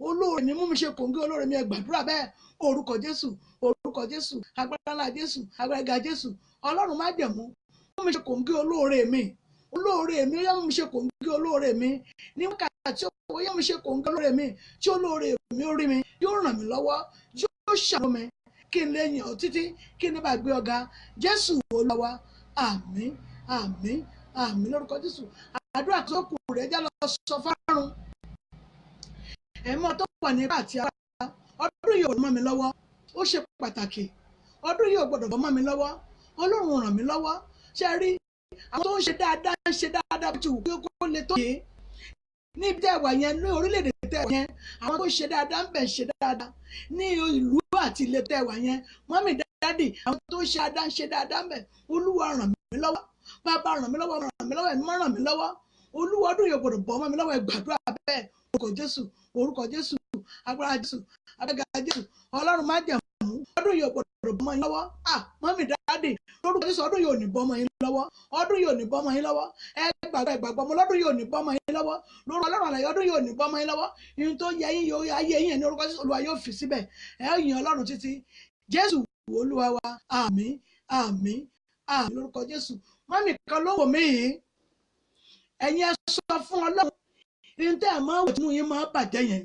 Olóore mi mú mi ṣe kòǹgẹ́ olóore mi. Ẹ gbàdúrà bẹ́ẹ̀. Orúkọ Jésù, orúkọ Jésù, agbára ńlá Jésù, agbára ga Jésù. Ọlọ́run má jẹ̀mú mú mi ṣe kòǹgẹ́ olóore mi. Olóore mi yá mú mi ṣe kòǹgẹ́ olóore mi. Ní wákàtí ó yá mú mi ṣe kòǹgẹ́ olóore mi. Tí olóore mi ó rí mi, yóò ràn mí lọ́wọ́, yóò ṣàánú mi, kí n lè yàn ọ́ títí, kí n bá gbé ọ̀gá. Jésù Olúwa wa, àmín, àmín, àmín. Lórúkọ Jésù. Àdúrà tó kù rẹ̀ já lọ sọ fọ́lọ́run. Ẹ̀mọ́ tó wà nípa àti ara ọdún yìí ò mọ́ mi lọ́wọ́, ó ṣe pàtàkì. Ọdún yìí ò gbọ́dọ̀ bọ́ mọ́ mi lọ́wọ́. Ọlọ́run ràn mí lọ́wọ́. Ṣé rí àwọn tó ń ṣe dáadáa bí ti wù kó lè tó yé níbi tẹ́ wà yẹn, ní orílẹ̀-èdè tẹ́ wà yẹn, àwọn tó ṣe dáadáa ń bẹ̀ ṣe dáadáa ní ìlú àti ilé tẹ́ wà yẹn. Mọ́mì dádì, àwọn tó ṣe dáadáa ń bẹ̀. Olúwa ràn mí lọ́wọ́. Bàbá ràn mí lọ́wọ́, ẹ̀mí ràn mí lọ́wọ́. Olúwa ọdún yìí ò gbọ́dọ̀ bọ́ mọ́ mi lọ́wọ́. Ẹ gbàdúrà bẹ́ẹ̀. Orúkọ Jésù, orúkọ Jésù, agbára Jésù, agbára Jésù. Ọlọ́run má jẹ̀mú ọdún yìí ò gbọ́dọ̀ bọ́ mọ́ yín lọ́wọ́. Mọ́mì dádì, lórúkọ Jésù ọdún yìí ò ní bọ́ mọ́ yín lọ́wọ́. Ọdún yìí ò ní bọ́ mọ́ yín lọ́wọ́. Ẹ gbàgbọ́ mọ́ lọ́dún yìí ò ní bọ́ mọ́ yín lọ́wọ́. Lórúkọ Ọlọ́run àlàyé ọdún yìí ò ní bọ́ mọ́ yín lọ́wọ́. Ihun tó yẹ yín yóò ayé yín ní orúkọ Jésù Olúwa yóò fi síbẹ̀. Ẹ ó yin Ọlọ́run títí. Jésù Olúwa wa, àmín, àmín, àmín. Lórúkọ Jésù. Mọ́mì kan ló wò mí yìí. Ẹ̀yin ẹ sọ fún Ọlọ́run. Ihun tẹ́ ẹ̀ máa wò tínú yín máa bàjẹ́ yẹn.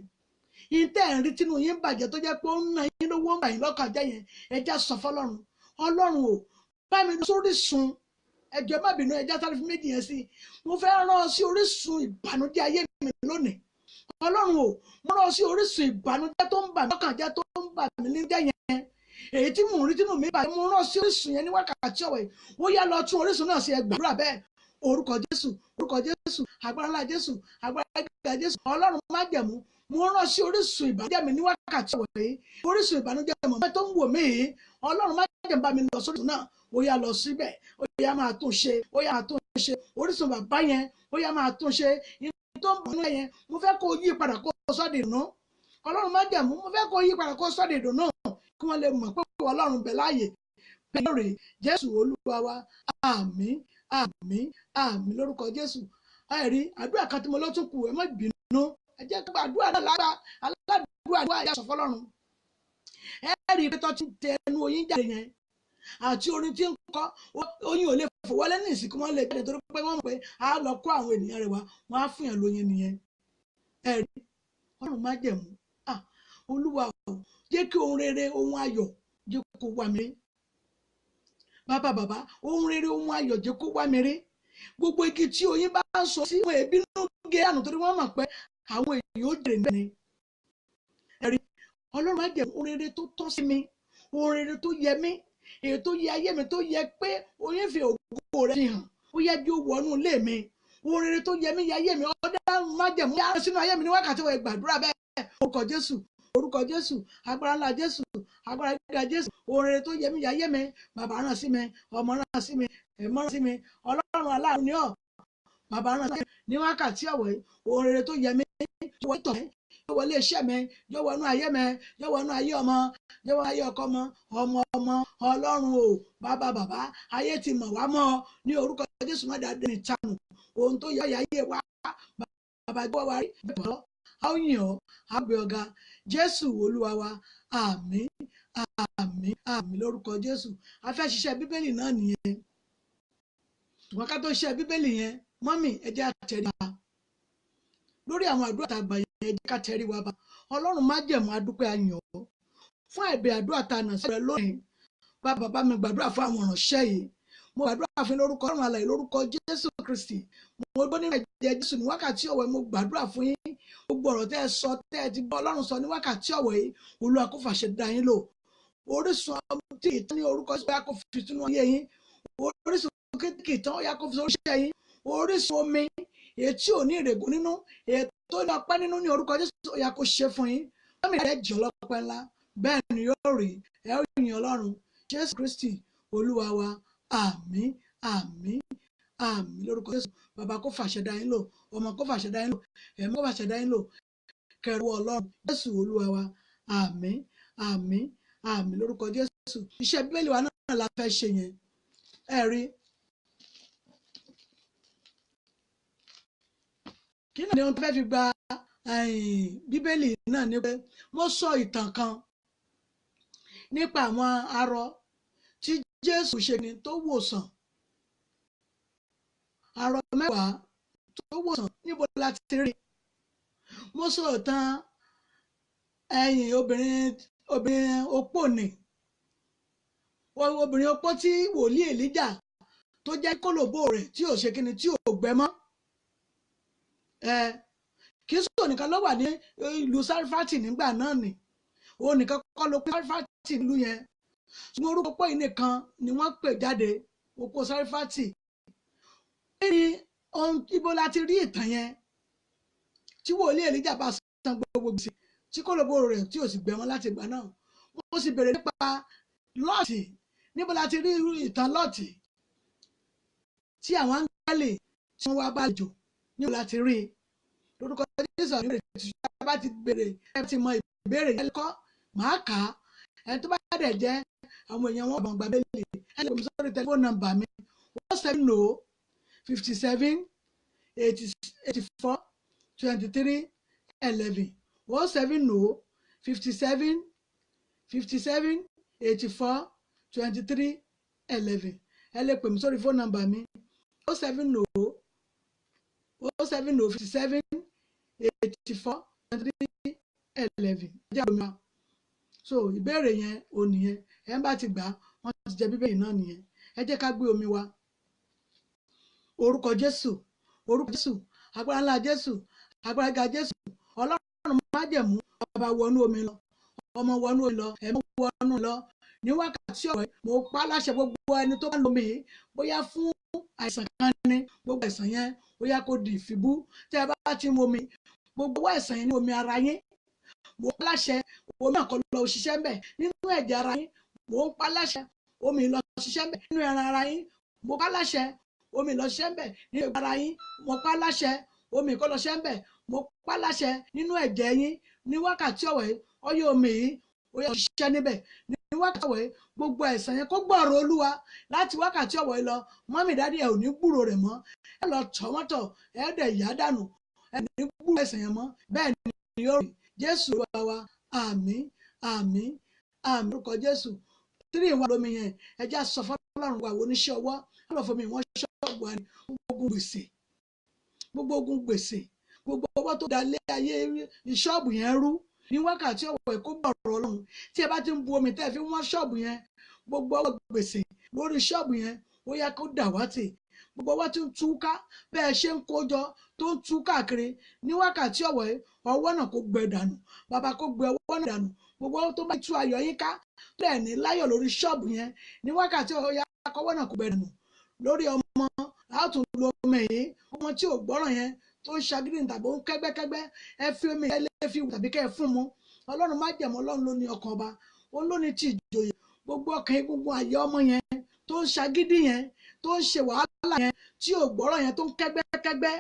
Ihun tẹ́ ẹ̀ ń rí tínú yín bàjẹ́ tó jẹ́ pé ó ń ná yín lówó ń bà yín lọ́kàn jẹ́ yẹn. Ẹ já sọ fọ́lọ́run. Ọlọ́run o, bá mi sórí sun. Ẹjọ́ má bínú, ẹja sáré fún méjì yẹn sí. Mo fẹ́ rán ọ sí orísun ìbànújẹ́ ayé mi lónìí. Ọlọ́run o, mo rán ọ sí orísun ìbànújẹ́ tó ń bà mí lọ́kàn jẹ́, tó ń bà mí ní jẹ́ yẹn. Èyí tí mò ń rí tínú mi bàjẹ́, mo rán ọ sí orísun yẹn ní wákàtí ọ̀wẹ́. Ó yá lọ tún orísun náà sí. Ẹ gbàdúrà bẹ́ẹ̀. Orúkọ Jésù, orúkọ Jésù, agbára ńlá Jésù, agbára ga Jésù. Ọlọ́run má jẹ̀mú mo rán sí orísun ìbànújẹ́ mi ní wákàtí ọ̀wẹ́ yìí. Orísun ìbànújẹ́ mọ̀ tó ń wò mí yìí. Ọlọ́run má jẹ̀mú bá mi lọ sórí náà. Ó yá lọ síbẹ̀, ó yá máa tún ṣe, ó yá máa tún ṣe. Orísun bàbá yẹn, ó yá máa tún ṣe. Ìyẹn tó ń bọ̀ nínú yẹn, mo fẹ́ kó yí padà kó sọ́ di ìdùnnú. Ọlọ́run má jẹ̀mú, mo fẹ́ kó yí padà kó sọ́ di ìdùnnú. Kí wọ́n lè mọ̀ pé Ọlọ́run bẹ̀ láàyè. Bẹ́ẹ̀ rè Jésù Olúwa wa, àmín, àmín, àmín. Lórúkọ Jésù. Àìrí àdúrà kan tí mo lọ tún kù, ẹ má bínú. Ẹ jẹ́ kí àdúrà náà lágbá aládùúgbò àyà sọ fọ́lọ́run. Ẹ rí i pé tó ti tẹ ẹnu oyin jáde yẹn àti orin tí ń kọ oyin ò lè fò wọlé ní ìsìnkú wọn lè jáde torí pé wọ́n mọ̀ pé a lọ kó àwọn ènìyàn rẹ̀ wá, wọ́n á fún yàn lóyin nìyẹn. Ẹ rí Ọlọ́run má jẹ̀mú. Olúwa o, jẹ́ kí ohun rere, ohun ayọ̀ jẹ́ kó wá mi rí. Bàbá ohun rere, ohun ayọ̀ jẹ́ kó wá mi rí. Gbogbo igi tí oyin bá ń sọ sí wọn èbínú gé àná torí wọ́n mọ̀ pé àwọn èèyàn ó jèrè níbẹ̀ ni. Ẹ̀rí Ọlọ́run má jẹ̀mú ohun rere tó tọ́ sí mi, ohun rere tó yẹ mí, èyí tó yẹ ayé mi, tó yẹ pé oyin fi ògo rẹ̀ fi hàn, ó yẹ bí ó wọnú ilé mi. Ohun rere tó yẹ mí, yẹ ayé mi, ọ̀dá má jẹ̀mú yára sínú ayé mi ní wákàtí wọ̀ gbàdúrà bẹ́ẹ̀. Orúkọ Jésù, orúkọ Jésù, agbára ńlá Jésù, agbára gíga Jésù. Ohun rere tó yẹ mí, yẹ ayé mi, bàbá rán sí mi, ọmọ rán sí mi, ẹ̀mọ́ rán sí mi. Ọlọ́run aláàánú ni ọ́, bàbá rán sí mi ní wákàtí ọ̀wọ̀. Ohun rere tó yẹ mí, yóò wọlé tọ̀ mí, yóò wọlé iṣẹ́ mi, yóò wọnú ayé mi, yóò wọnú ayé ọmọ, yóò wọnú ayé ọkọ ọmọ. Ọlọ́run o, bàbá ayé ti mọ̀ wá mọ́ ní orúkọ Jésù má dáadé ní ìtanù. Ohun tó yẹ ayé wa, bàbá gbọ́ wa rí bọ́ a ó yìn ọ́ a ó gbé ọ̀gá Jésù Olúwa wa àmín àmín àmín lórúkọ Jésù. A fẹ́ ṣiṣẹ́ bíbélì náà nìyẹn ṣùgbọ́n ká tó ṣiṣẹ́ bíbélì yẹn mọ́mì ẹ jẹ́ ká tẹríba lórí àwọn àdúrà tá a gbà yẹn ẹ jẹ́ ká tẹríba bá Ọlọ́run májẹ̀mú adúpẹ́ a yìn ọ́ fún ẹ̀bẹ̀ àdúrà tá a nà sí rẹ lónìí. Bàbá mi gbàdúrà fún àwọn ìránṣẹ́ yìí mo gbàdúrà fún lórúkọ Ọlọ́run alààyè lórúkọ Jésù Kristi mo gbọ́ nínú ẹ̀jẹ̀ Jésù ní wákàtí ọ̀wọ̀ mo gbàdúrà fún yín gbogbo ọ̀rọ̀ tẹ́ ẹ sọ tẹ́ ẹ ti gbọ́ Ọlọ́run sọ ní wákàtí ọ̀wọ̀ yìí Olúwa kó fàṣẹ dá yín lò orísun tí ìtàn ní orúkọ sí ọ̀yà kó fi túnú ayé yín orísun kékeré ìtàn ọ̀yà kó fi sórí iṣẹ́ yín orísun omi èyí tí ò ní ìrègùn nínú èyí tó ní ọpẹ́ nínú ní orúkọ Jésù ọ̀yà kó ṣe fún yín lọ́mì rẹ̀ jẹ́ ọlọ́pẹ́ ńlá bẹ́ẹ̀ ni yóò rí ẹ ó yin Ọlọ́run Jésù Kristi Olúwa wa àmín àmín àmín lórúkọ Jésù. Bàbá kó fàṣẹ dá yín lò ọmọ kó fàṣẹ dá yín lò ẹ̀mí kó fàṣẹ dá yín lò kẹrù Ọlọ́run Jésù Olúwa wa àmín àmín àmín lórúkọ Jésù. Iṣẹ́ bíbélì wa náà la fẹ́ ṣe yẹn ẹ rí kí ni ohun tó fẹ́ fi gba bíbélì náà ni pé mo sọ ìtàn kan nípa àwọn arọ tí Jésù ṣe ni tó wòsàn arọ 10 tó wòsàn níbo la ti rí mo sọ ìtàn obìnrin opó ni obìnrin opó tí wòlíì Èlíjà tó jẹ́ kólòbó rẹ̀ tí ò ṣe kíni tí ò gbẹ mọ́ kì í sọ nìkan ló wà ní ìlú Sárífátì nígbà náà ni òun nìkan kọ́ ló pé Sárífátì ìlú yẹn ṣùgbọ́n orúkọ opó yìí nìkan ni wọ́n pè jáde opó Sárífátì. ní ibo la ti rí ìtàn yẹn tí wòlíì Èlíjà bá san gbogbo gbèsè tí kólòbó rẹ̀ tí ò sì gbẹ mọ́ láti ìgbà náà mo sì bèrè nípa Lọ́ọ̀tì níbo la ti rí ìtàn Lọ́ọ̀tì tí àwọn áńgẹ́lì tí wọ́n wá bá jò níbo la ti rí lórúkọ Jésù àwọn ìbéèrè tí a bá ti bèrè ẹ ti mọ ìbéèrè yẹn kọ́ màá kà á ẹni tó bá dẹ̀ jẹ́ àwọn èèyàn wọn bọ̀ gbàgbé lè ẹ lè pè mí sórí tẹlifóònù nọ́mbà mi 070 57 84 23 11 070 57 57 84 23 11 ẹ lè pè mí sórí fóònù nọ́mbà mi 070 57 84 23 11 jẹ́ omi wa so ìbéèrè yẹn ò nìyẹn ẹ ń bá ti gbà wọ́n ti jẹ bíbélì náà nìyẹn ẹ jẹ́ ká gbé omi wa orúkọ Jésù agbára ńlá Jésù agbára ga Jésù Ọlọ́run májẹ̀mú bàbá wọnú omi lọ ọmọ wọnú omi lọ ẹ̀mí wọnú lọ ní wákàtí ọ̀rọ̀ mo pa láṣẹ gbogbo ẹni tó bá ń lo omi yìí bóyá fún àìsàn kan ní gbogbo àìsàn yẹn bóyá kó di ìfibú tẹ́ ẹ bá ti mu omi gbogbo àìsàn yẹn ní omi ara yín mo pa láṣẹ omi náà kó lọ ṣiṣẹ́ ń bẹ̀ nínú ẹ̀jẹ̀ ara yín mo pa láṣẹ omi lọ ṣiṣẹ́ ń bẹ̀ nínú ẹran ara yín mo pa láṣẹ omi lọ ṣiṣẹ́ ń bẹ̀ nínú ẹ̀jẹ̀ ara yín mo pa láṣẹ omi kó lọ ṣiṣẹ́ ń bẹ̀ mo pa láṣẹ nínú ẹ̀jẹ̀ yín ní wákàtí ọ̀wọ̀ yìí ọyọ omi yìí ó yẹ ṣiṣẹ́ níbẹ̀ ní wákàtí ọ̀wọ̀ yìí gbogbo àìsàn yẹn kó gbọ́rọ̀ Olúwa láti wákàtí ọ̀wọ̀ yìí lọ mọ́mì dádì ẹ̀ ò ní gbúrò rẹ̀ mọ́ ẹ lọ tọ̀mọ́tọ̀ ẹ dẹ̀ yá dànù ẹ ní gbúrò àìsàn yẹn mọ́ bẹ́ẹ̀ ni yóò rí Jésù Olúwa wa àmín àmín àmín lórúkọ Jésù 3 ìwà lómi yẹn ẹ já sọ fọ́lọ́run wa oníṣẹ́ ọwọ́ lọ́ọ̀ fún mi wọ́n ṣọ́ọ̀bù wa ní gbogbo ogun gbèsè gbogbo owó tó dalé ayé ṣọ́ọ̀bù yẹn rú ní wákàtí ọ̀wọ̀ ẹ̀kọ́ bọ̀rọ̀ Ọlọ́run tí ẹ bá ti ń bu omi tẹ́ ẹ fi wọ́n ṣọ́ọ̀bù yẹn gbogbo owó gbèsè lórí ṣọ́ọ̀bù yẹn ó yẹ kó dàwátì gbogbo owó tí ń túká bẹ́ẹ̀ ṣe ń kójọ tó ń tú káàkiri ní wákàtí ọ̀wọ̀ ọwọ́ náà kó gbẹ dànù bàbá kó gbẹ ọwọ́ náà dànù gbogbo owó tó bá tú ayọ̀ yín ká bẹ́ẹ̀ ní láyọ̀ lórí ṣọ́ọ̀bù yẹn ní wákàtí ọ̀wọ̀ yá kọ́wọ́ náà kó gbẹ dànù lórí ọmọ látún lo omi yìí ọmọ tí ò gbọ́ràn yẹn tó ń ṣagídí tàbí ó ń kẹ́gbẹ́kẹ́gbẹ́ ẹ fi omi ẹ lé fi tàbí kẹ́ ẹ fún mu Ọlọ́run má jẹ̀mọ́ Ọlọ́run ló ní ọkàn ọba ó ló ní ti ìjòyè gbogbo ọkàn egungun àyè ọmọ yẹn tó ń ṣagídí yẹn tó ń ṣe wàhálà yẹn tí ò gbọ́ràn yẹn tó ń kẹ́gbẹ́kẹ́gbẹ́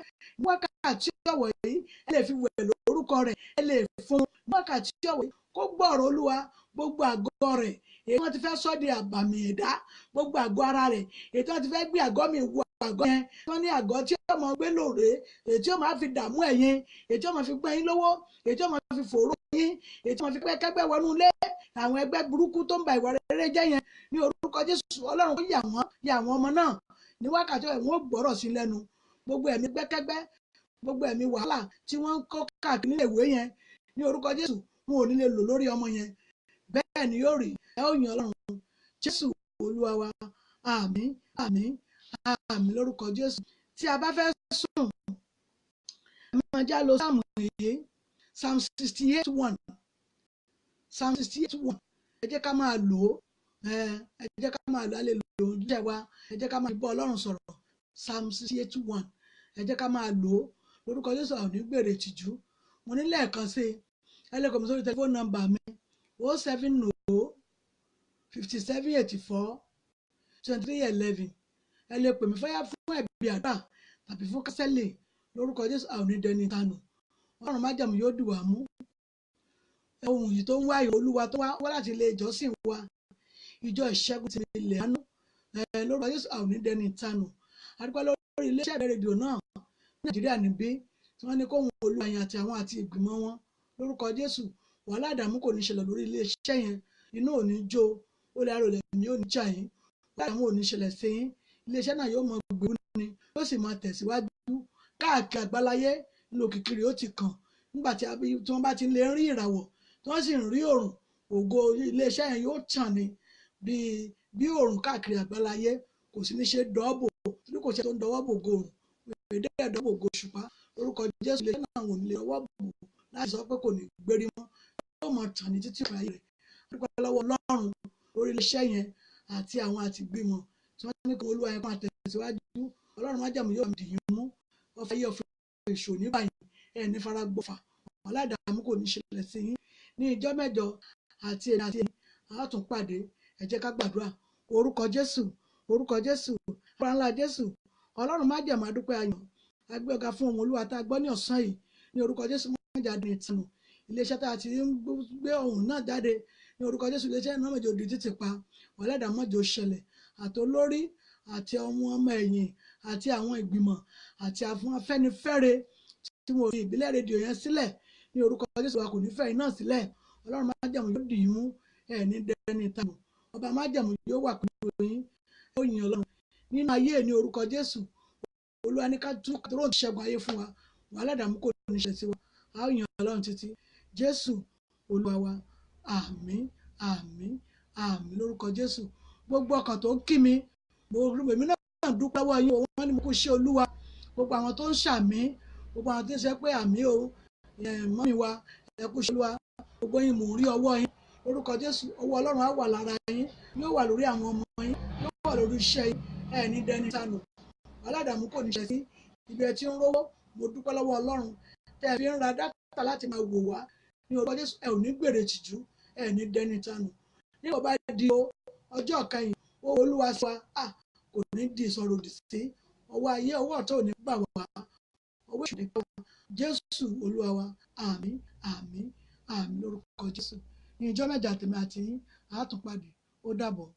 wákàtí ọ̀wọ̀ yìí ẹ lè fi wẹ̀ lórúkọ rẹ̀ ẹ lè fún wákàtí ọ̀wọ̀ yìí kó gbọ́rọ̀ Olúwa gbogbo àgọ́ rẹ̀ èyí wọ́n ti fẹ́ sọ́ di àbàmì ẹ̀dá gbogbo àgọ́ ara rẹ̀ èyí wọ́n ti fẹ́ gbé àgọ́ mi wọ àgọ́ yẹn wọ́n ní àgọ́ tí ó máa gbé lóore èyí tí ó máa fi dààmú ẹ̀yin èyí tí ó máa fi gbẹ́ yín lówó èyí tí ó máa fi fòró yín èyí tí ó máa fi kẹ́gbẹ́ wọnú ilé àwọn ẹgbẹ́ burúkú tó ń ba ìwà rere jẹ́ yẹn ní orúkọ Jésù Ọlọ́run kó yà wọ́n ọmọ náà ní wákàtí ẹ̀wọ̀n ó gbọ́rọ̀ sí lẹ́nu gbogbo ẹ̀mí gbẹ́kẹ́gbẹ́ gbogbo ẹ̀mí wàhálà tí wọ́n ń kó káàkiri nílé ìwé yẹn ní orúkọ Jésù wọn ò ní lè lò lórí ọmọ yẹn bẹ́ẹ̀ ni yóò rí ẹ ó yin Ọlọ́run Jésù Olúwa wa àmín àmín àmín lórúkọ Jésù. Tí a bá fẹ́ sùn ẹ máa já lo sáàmù yìí Psalm 68:1 Psalm 68:1 ẹ jẹ́ ká máa lò ó ẹ jẹ́ ká máa lò á lè lò ó jẹ́ wa ẹ jẹ́ ká máa bọ́ Ọlọ́run sọ̀rọ̀ Psalm 68:1 ẹ jẹ́ ká máa lò ó lórúkọ Jésù àwọn onígbèrè tìjú mo ní lẹ́ẹ̀kan sí ẹ lè kọ́ mi sórí tẹlifóònù nọ́mbà mi 070-5784-2311 ẹ lè pè mí fẹ́yà fún ẹ̀bí àdúrà tàbí fún kásẹ́lì lórúkọ Jésù àwọn onídẹni ìtanù Ọlọ́run májẹ̀mú yóò dì wá mú ohun yìí tó ń wá ìrò Olúwa tó wá láti ilé ìjọsìn wa ìjọ ìṣẹ́gun ti ilẹ̀ àánú lórúkọ Jésù àwọn onídẹni ìtanù adúpẹ́ lórí iléeṣẹ́ rédíò náà ní Nàìjíríà níbí tí wọ́n ní kóhun Olúwa yẹn àti ìgbìmọ̀ wọn lórúkọ Jésù wàhálà ìdààmú kò ní ṣẹlẹ̀ lórí iléeṣẹ́ yẹn iná ò ní jó ó lè àròlẹ̀ mi ò ní jà yín wàhálà ìdààmú ò ní ṣẹlẹ̀ sí yín iléeṣẹ́ náà yóò mọ gbèrú ni yóò sì máa tẹ̀síwájú káàkiri àgbáláyé nílò kìkìrì ó ti kàn nígbà tí wọ́n bá ti lè rí ìràwọ̀ tí wọ́n sì ń rí òrùn ògo iléeṣẹ́ yẹn yóò tàn ní bí òrùn káàkiri àgbáláyé kò sí ní ṣe dọ́ọ̀bò tí kò ṣe tó ń dọwọ́ bò ògo òrùn èdè ẹ̀dọ́bò ògo òṣùpá orúkọ Jésù iléeṣẹ́ náà wò ní lè dọwọ́ bò láti sọ pé kò ní gbérí mọ́ yóò mọ tàn ní títí ìpàdé rẹ̀ dúpẹ́ lọ́wọ́ Ọlọ́run lórí iléeṣẹ́ yẹn àti àwọn àtìgbìmọ̀ tí wọ́n ní kí Olúwa yẹn máa tẹ̀síwájú Ọlọ́run májẹ̀mú yóò dì yín mú ọfà yìí ọ̀fẹ́ èṣù níbàyìn ẹ̀ ní fara gbọ́fà wàhálà ìdààmú kò ní ṣẹlẹ̀ sí yín ní ìjọ mẹ́jọ àti èdè àti èyí a tún pàdé ẹ jẹ́ ká gbàdúrà orúkọ Jésù agbára ńlá Jésù Ọlọ́run májẹ̀mú adúpẹ́ ayọ̀ agbé ọ̀gá fún ohun Olúwa tá a gbọ́ ní ọ̀sán yìí ní orúkọ Jésù jáde ìtànù iléeṣẹ́ tá a ti ń gbé ohun náà jáde ní orúkọ Jésù iléeṣẹ́ náà mẹ́jọ òdì títì pa wàhálà ìdààmú mọ́jọ ṣẹlẹ̀ àtolórí àti ọmọ ẹ̀yìn àti àwọn ìgbìmọ̀ àti àwọn afẹ́nifẹ́re tí wọ́n fi ìbílẹ̀ rédíò yẹn sílẹ̀ ní orúkọ Jésù wa kò ní fẹ́ iná sílẹ̀ Ọlọ́run májẹ̀mú yóò dì í mú ẹ̀ ní dẹni ìtànù ọba májẹ̀mú yóò wà pẹ̀lú yín ó yin Ọlọ́run nínú ayé ní orúkọ Jésù Olúwa ní ká tún kàtúrò ṣẹ́gun ayé fún wa wàhálà ìdààmú kò ní ṣe sí wa a ó yin Ọlọ́run títí Jésù Olúwa wa àmín àmín àmín lórúkọ Jésù gbogbo ọkàn tó ń kí mi èmi náà dúpẹ́ lọ́wọ́ yín wọ́n ní mo kú ṣe Olúwa gbogbo àwọn tó ń ṣàmí gbogbo àwọn tó ń ṣe pé àmì o mọ́mí wa ẹ kú ṣe Olúwa gbogbo yín mò ń rí ọwọ́ yín lórúkọ Jésù ọwọ́ Ọlọ́run á wà lára yín yóò wà lórí àwọn ọmọ yín yóò wà lórí iṣẹ́ yín ẹ̀ ní dẹni sànù aládàmú kò ní ṣe sí ibi ẹ ti ń rówó mo dúpẹ́ lọ́wọ́ Ọlọ́run tẹ́ ẹ fi ń ra dátà láti máa wò wá ní orúkọ Jésù ẹ ò ní gbèrè tìjú ẹ ní dẹni sànù nígbà bá di ọjọ́ kẹyìn Olúwa sọ wa kò ní di ìsọ̀rọ̀ òdì sí ọwọ́ ayé ọwọ́ ọ̀tọ̀ ò ní gbà wá ọwọ́ èṣù ní gbà wá Jésù Olúwa wa àmín àmín àmín lórúkọ Jésù ní ìjọ mẹ́jọ àtẹ̀mí àti yín àátúnpadì ó dàbọ̀.